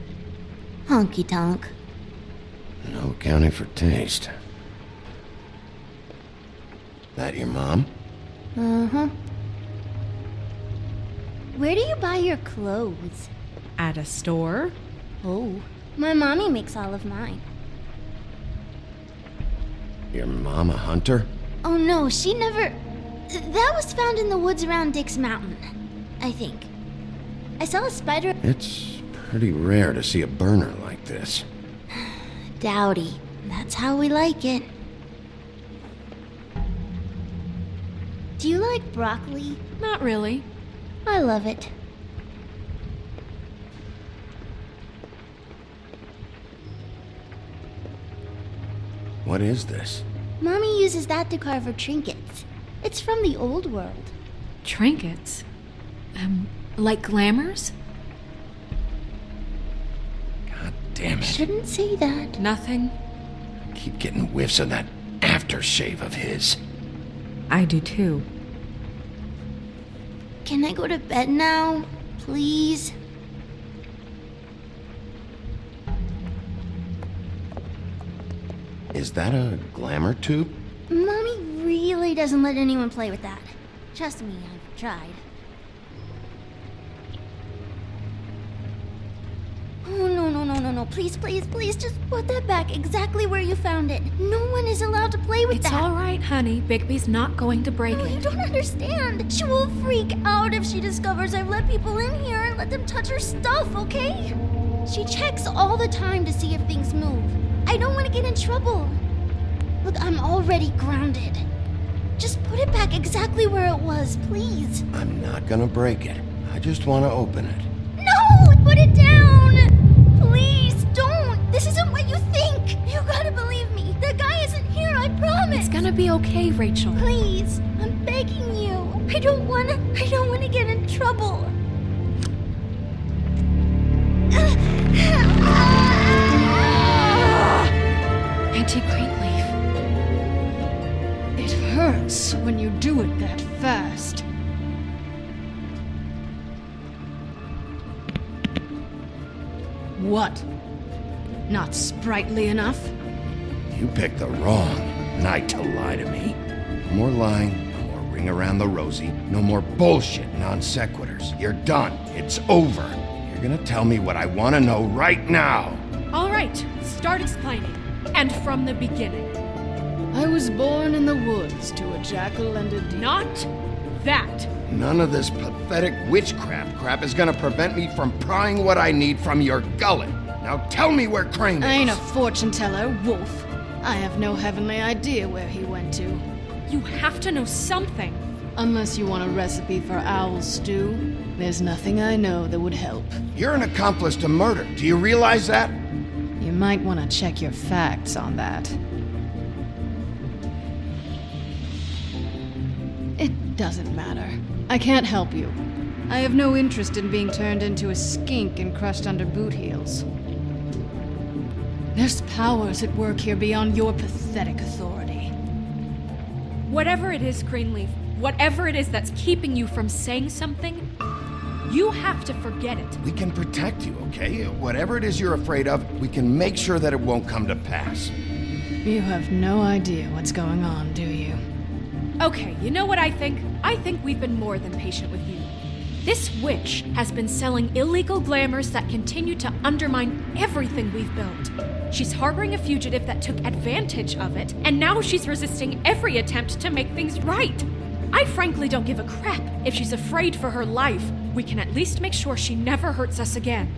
Honky tonk. No accounting for taste. That your mom? Uh-huh. Where do you buy your clothes? At a store? Oh, my mommy makes all of mine. Your mom a hunter? Oh no, she never... That was found in the woods around Dick's Mountain, I think. I saw a spider... It's pretty rare to see a burner like this. Dowdy. That's how we like it. Do you like broccoli? Not really. I love it. What is this? Mommy uses that to carve her trinkets. It's from the old world. Trinkets? Like glamours? God damn it. Shouldn't say that. Nothing. I keep getting whiffs of that aftershave of his. I do too. Can I go to bed now? Please? Is that a glamour tube? Mommy really doesn't let anyone play with that. Trust me, I've tried. Oh, no. Please, just put that back exactly where you found it. No one is allowed to play with that. It's all right, honey. Bigby's not going to break it. You don't understand. She will freak out if she discovers I've let people in here and let them touch her stuff, okay? She checks all the time to see if things move. I don't want to get in trouble. Look, I'm already grounded. Just put it back exactly where it was, please. I'm not gonna break it. I just want to open it. No! Put it down! Please, don't! This isn't what you think! You gotta believe me. The guy isn't here, I promise! It's gonna be okay, Rachel. Please, I'm begging you. I don't wanna get in trouble. Auntie Greenleaf. It hurts when you do it that fast. What? Not sprightly enough? You picked the wrong night to lie to me. No more lying, no more ring around the rosy, no more bullshit non sequiturs. You're done. It's over. You're gonna tell me what I want to know right now. All right, start explaining. And from the beginning. I was born in the woods to a jackal and a deer. Not that. None of this pathetic witchcraft crap is gonna prevent me from prying what I need from your gullet. Now tell me where Crane is. I ain't a fortune teller, Wolf. I have no heavenly idea where he went to. You have to know something. Unless you want a recipe for owl stew, there's nothing I know that would help. You're an accomplice to murder. Do you realize that? You might want to check your facts on that. It doesn't matter. I can't help you. I have no interest in being turned into a skink and crushed under boot heels. There's powers at work here beyond your pathetic authority. Whatever it is, Greenleaf, whatever it is that's keeping you from saying something, you have to forget it. We can protect you, okay? Whatever it is you're afraid of, we can make sure that it won't come to pass. You have no idea what's going on, do you? Okay, you know what I think? I think we've been more than patient with you. This witch has been selling illegal glamours that continue to undermine everything we've built. She's harboring a fugitive that took advantage of it, and now she's resisting every attempt to make things right. I frankly don't give a crap if she's afraid for her life. We can at least make sure she never hurts us again.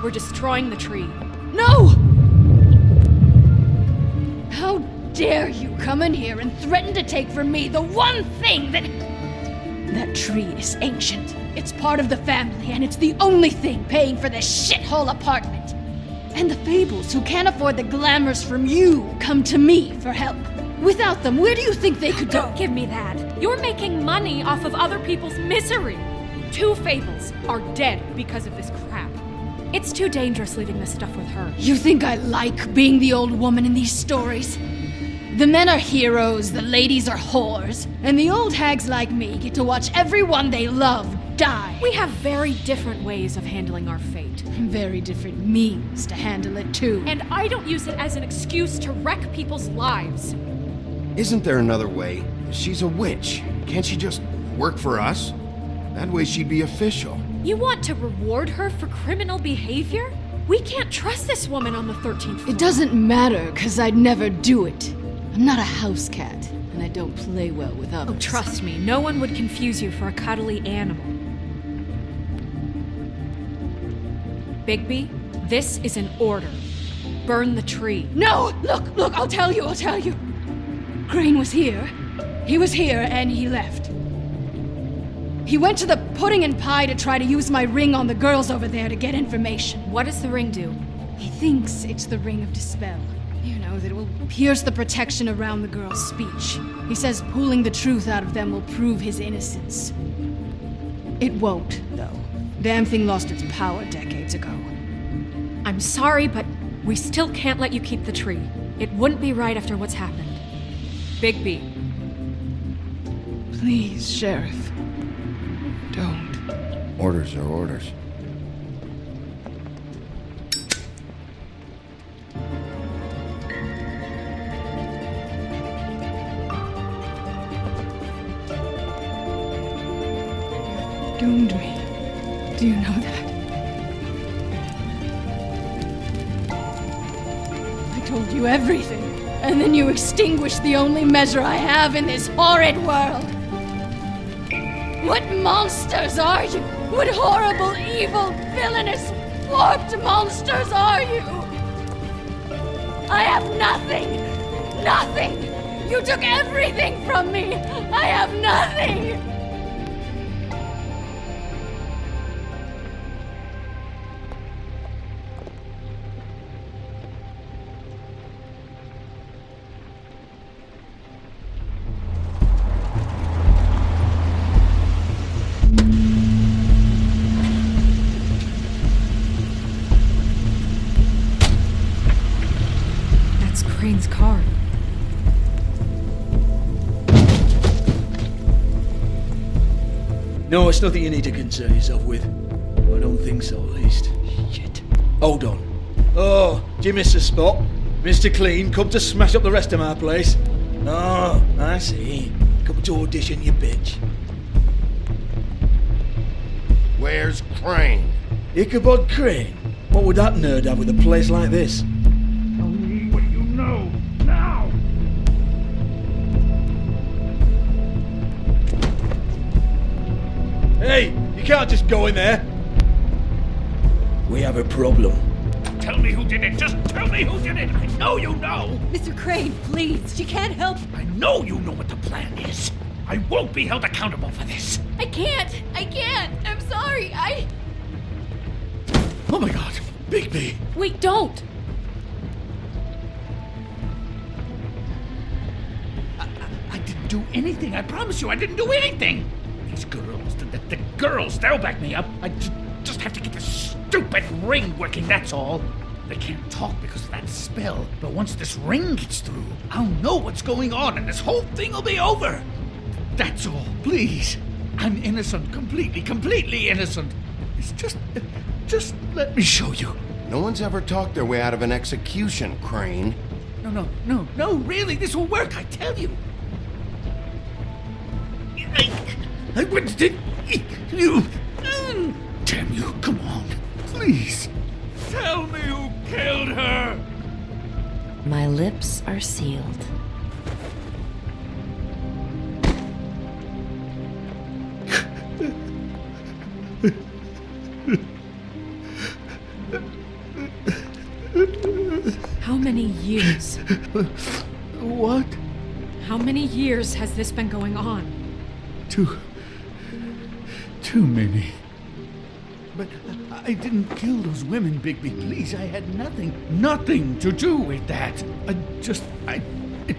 We're destroying the tree. No! How dare you come in here and threaten to take from me the one thing that... That tree is ancient. It's part of the family, and it's the only thing paying for this shithole apartment. And the Fables, who can't afford the glamours from you, come to me for help. Without them, where do you think they could go? Don't give me that. You're making money off of other people's misery. 2 Fables are dead because of this crap. It's too dangerous leaving this stuff with her. You think I like being the old woman in these stories? The men are heroes, the ladies are whores, and the old hags like me get to watch everyone they love die. We have very different ways of handling our fate. Very different means to handle it, too. And I don't use it as an excuse to wreck people's lives. Isn't there another way? She's a witch. Can't she just work for us? That way she'd be official. You want to reward her for criminal behavior? We can't trust this woman on the 13th floor. It doesn't matter, 'cause I'd never do it. I'm not a house cat, and I don't play well with others. Oh, trust me, no one would confuse you for a cuddly animal. Bigby, this is an order. Burn the tree. No! Look, I'll tell you. Crane was here. He was here, and he left. He went to the pudding and pie to try to use my ring on the girls over there to get information. What does the ring do? He thinks it's the ring of dispel. You know, that it will pierce the protection around the girls' speech. He says pulling the truth out of them will prove his innocence. It won't, though. Damn thing lost its power decades ago. I'm sorry, but we still can't let you keep the tree. It wouldn't be right after what's happened. Bigby. Please, Sheriff. Don't. Orders are orders. Doomed me. Do you know that? I told you everything, and then you extinguished the only measure I have in this horrid world. What monsters are you? What horrible, evil, villainous, warped monsters are you? I have nothing! Nothing! You took everything from me! I have nothing! Crane's car. No, it's nothing you need to concern yourself with. I don't think so, at least. Shit. Hold on. Oh, do you miss a spot? Mr. Clean, come to smash up the rest of my place. Oh, I see. Come to audition, you bitch. Where's Crane? Ichabod Crane? What would that nerd have with a place like this? Tell me what you know, now! Hey, you can't just go in there. We have a problem. Tell me who did it, just tell me who did it! I know you know! Mr. Crane, please, she can't help. I know you know what the plan is. I won't be held accountable for this. I can't! I'm sorry, Oh my god, Bigby! Wait, don't! I didn't do anything, I promise you, I didn't do anything! These girls, the girls, they'll back me up. I just have to get this stupid ring working, that's all. They can't talk because of that spell, but once this ring gets through, I'll know what's going on and this whole thing will be over. That's all, please. I'm innocent, completely innocent. It's just let me show you. No one's ever talked their way out of an execution, Crane. No, really, this will work, I tell you. I wouldn't you. Damn you, come on, please. Tell me who killed her. My lips are sealed. How many years? What? How many years has this been going on? Too many. But I didn't kill those women, Bigby. Please, I had nothing to do with that. It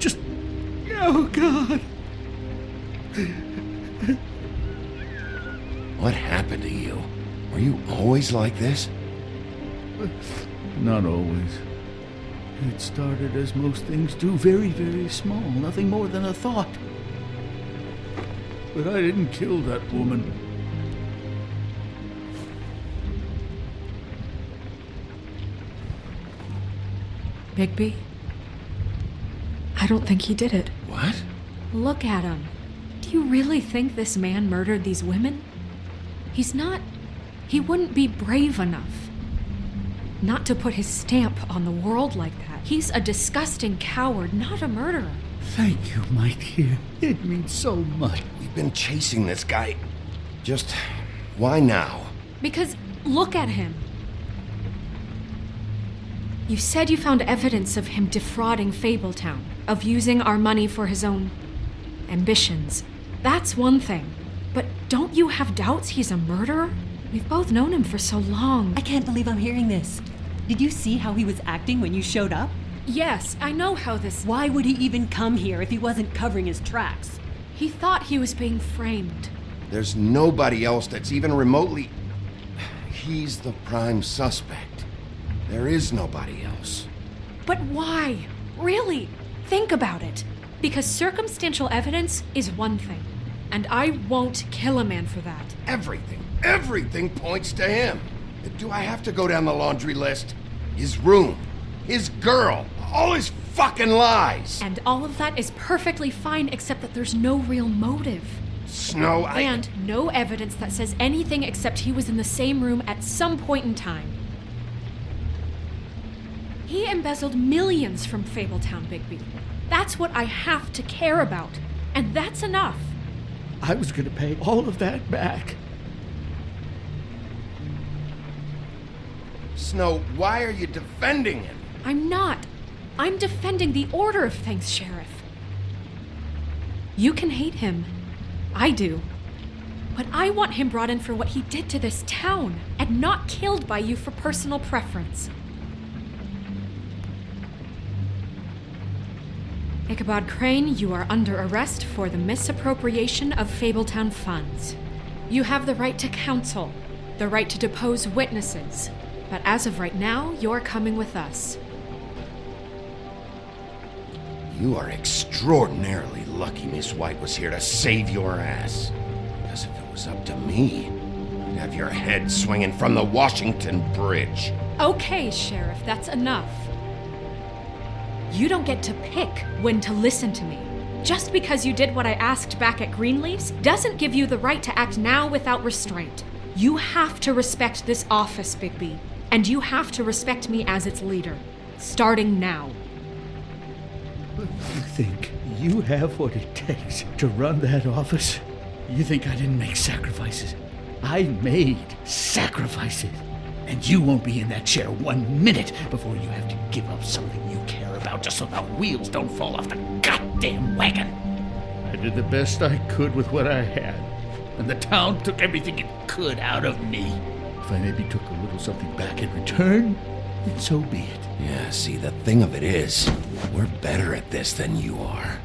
just... Oh, God. What happened to you? Were you always like this? Not always. It started as most things do, very, very small, nothing more than a thought. But I didn't kill that woman. Bigby? I don't think he did it. What? Look at him. Do you really think this man murdered these women? He's not... He wouldn't be brave enough. Not to put his stamp on the world like that. He's a disgusting coward, not a murderer. Thank you, my dear. It means so much. We've been chasing this guy. Just why now? Because look at him. You said you found evidence of him defrauding Fabletown, of using our money for his own ambitions. That's one thing. But don't you have doubts he's a murderer? We've both known him for so long. I can't believe I'm hearing this. Did you see how he was acting when you showed up? Yes, I know how this... Why would he even come here if he wasn't covering his tracks? He thought he was being framed. There's nobody else that's even remotely... He's the prime suspect. There is nobody else. But why? Really? Think about it. Because circumstantial evidence is one thing. And I won't kill a man for that. Everything points to him. Do I have to go down the laundry list? His room, his girl, all his fucking lies. And all of that is perfectly fine, except that there's no real motive. Snow, And no evidence that says anything except he was in the same room at some point in time. He embezzled millions from Fabletown, Bigby. That's what I have to care about. And that's enough. I was gonna pay all of that back. Snow, why are you defending him? I'm not. I'm defending the order of things, Sheriff. You can hate him. I do. But I want him brought in for what he did to this town, and not killed by you for personal preference. Ichabod Crane, you are under arrest for the misappropriation of Fabletown funds. You have the right to counsel, the right to depose witnesses, but as of right now, you're coming with us. You are extraordinarily lucky Miss White was here to save your ass. Because if it was up to me, you'd have your head swinging from the Washington Bridge. Okay, Sheriff, that's enough. You don't get to pick when to listen to me. Just because you did what I asked back at Greenleaf's doesn't give you the right to act now without restraint. You have to respect this office, Bigby, and you have to respect me as its leader, starting now. You think you have what it takes to run that office? You think I didn't make sacrifices? I made sacrifices. And you won't be in that chair 1 minute before you have to give up something you care about just so the wheels don't fall off the goddamn wagon. I did the best I could with what I had, and the town took everything it could out of me. If I maybe took a little something back in return, then so be it. Yeah, see, the thing of it is, we're better at this than you are.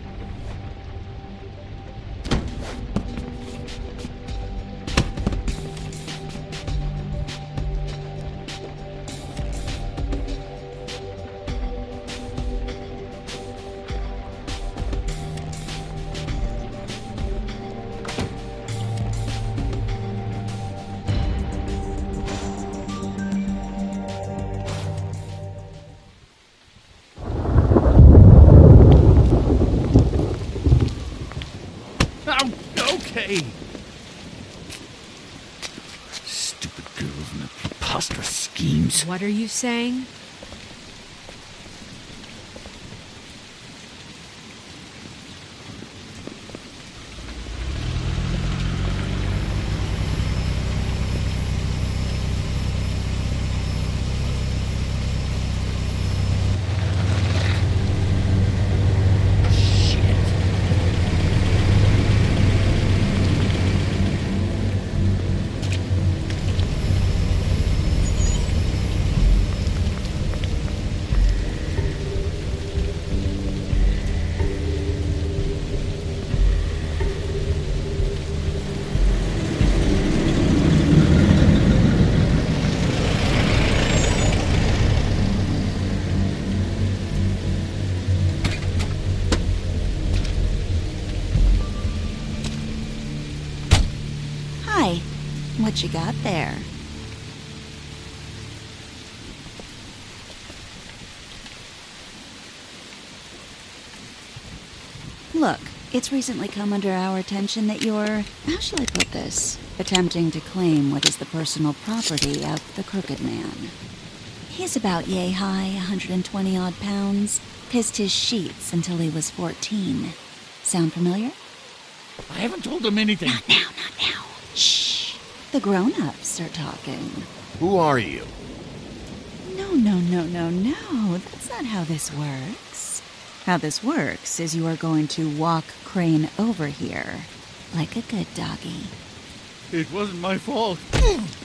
Okay. Stupid girls and their preposterous schemes. What are you saying? What you got there? Look, it's recently come under our attention that you're, how shall I put this, attempting to claim what is the personal property of the Crooked Man. He's about yay high, 120 odd pounds, pissed his sheets until he was 14. Sound familiar? I haven't told him anything. Not now. Shh. The grown-ups are talking. Who are you? No. That's not how this works. How this works is you are going to walk Crane over here, like a good doggy. It wasn't my fault.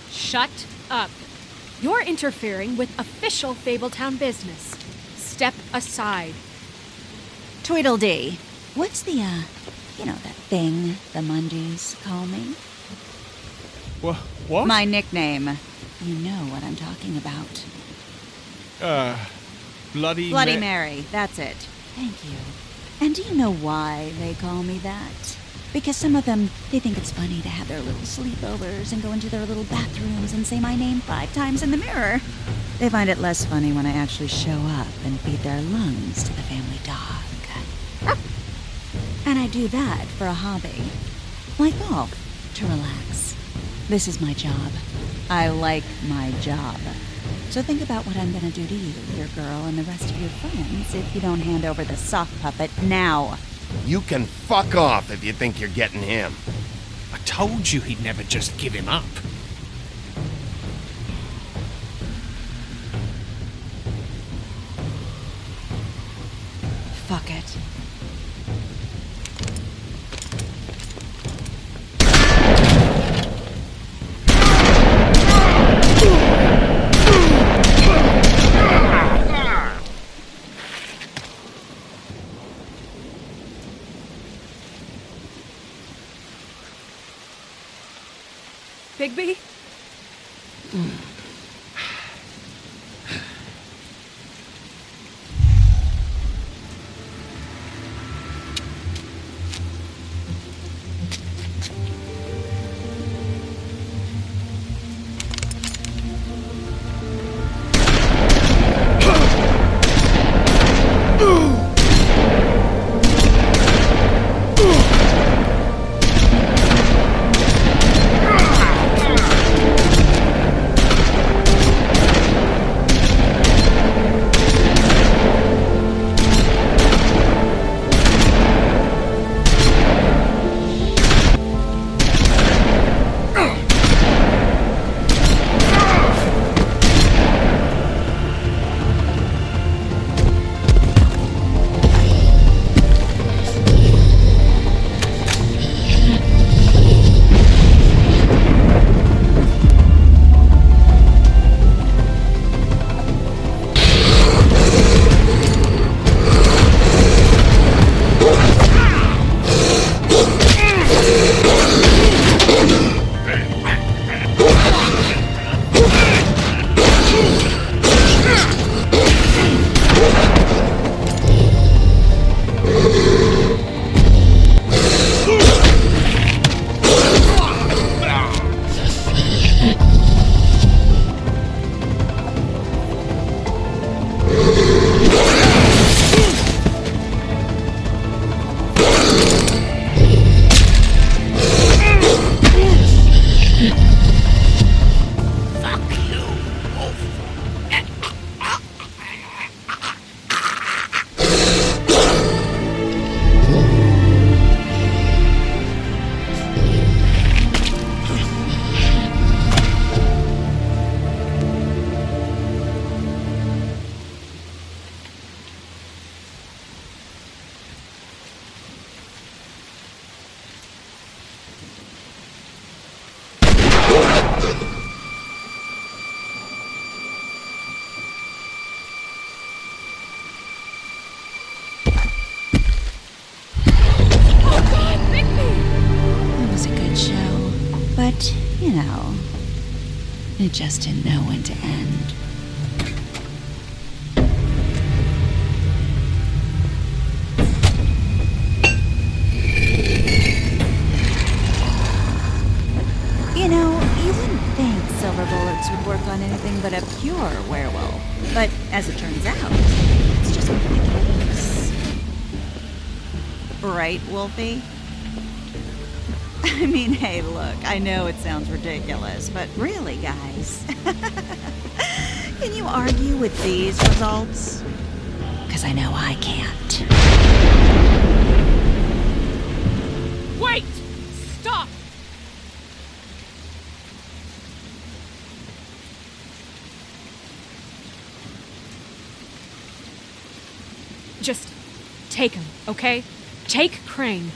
Shut up. You're interfering with official Fabletown business. Step aside. Tweedledee. What's the, that thing the Mundies call me? What? My nickname. You know what I'm talking about. Bloody Mary. That's it. Thank you. And do you know why they call me that? Because some of them, they think it's funny to have their little sleepovers and go into their little bathrooms and say my name 5 times in the mirror. They find it less funny when I actually show up and feed their lungs to the family dog. And I do that for a hobby. Like golf, to relax. This is my job. I like my job. So think about what I'm gonna do to you, your girl, and the rest of your friends if you don't hand over the sock puppet now. You can fuck off if you think you're getting him. I told you he'd never just give him up. Fuck it. Bigby? But, it just didn't know when to end. You wouldn't think silver bullets would work on anything but a pure werewolf. But as it turns out, it's just not the case. Right, Wolfie? I mean, hey, look, I know it sounds ridiculous, but really, guys, can you argue with these results? Because I know I can't. Wait! Stop! Just take him, okay? Take Crane.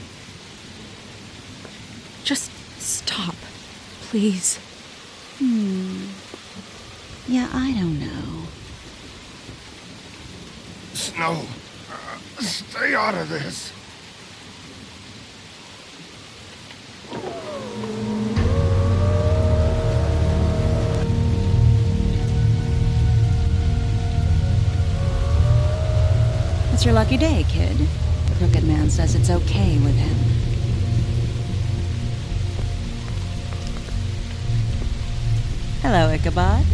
Just stop, please. Yeah, I don't know. Snow, stay out of this. It's your lucky day, kid. The Crooked Man says it's okay with him. Hello, Ichabod.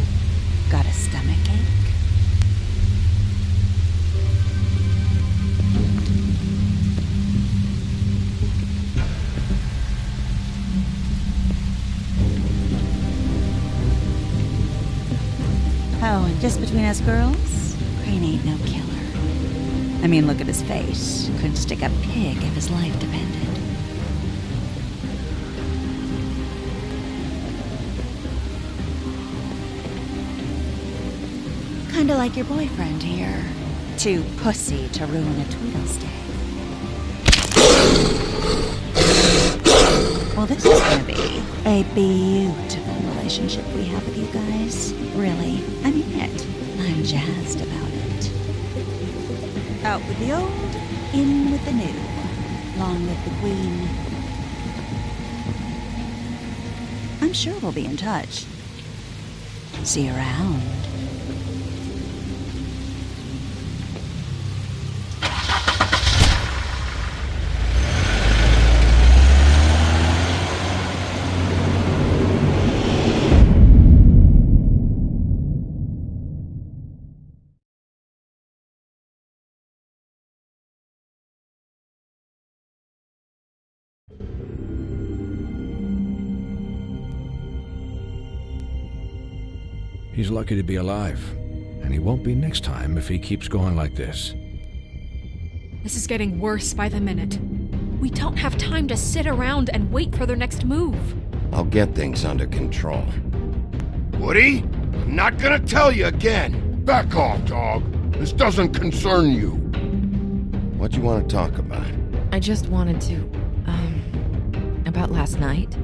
Got a stomachache? Oh, and just between us girls, Crane ain't no killer. I mean, look at his face. Couldn't stick a pig if his life depended. Kinda like your boyfriend here. Too pussy to ruin a Tweedle's day. Well, this is gonna be a beautiful relationship we have with you guys. Really, I mean it. I'm jazzed about it. Out with the old, in with the new. Long live the Queen. I'm sure we'll be in touch. See you around. He's lucky to be alive, and he won't be next time if he keeps going like this. This is getting worse by the minute. We don't have time to sit around and wait for their next move. I'll get things under control. Woody, I'm not gonna tell you again. Back off, dog. This doesn't concern you. What you want to talk about? I just wanted to, about last night.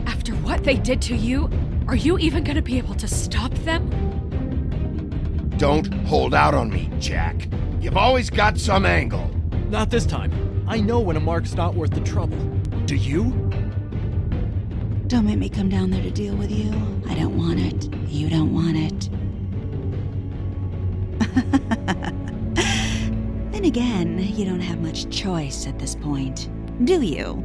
After what they did to you, are you even gonna be able to stop them? Don't hold out on me, Jack. You've always got some angle. Not this time. I know when a mark's not worth the trouble. Do you? Don't make me come down there to deal with you. I don't want it. You don't want it. Then again, you don't have much choice at this point, do you?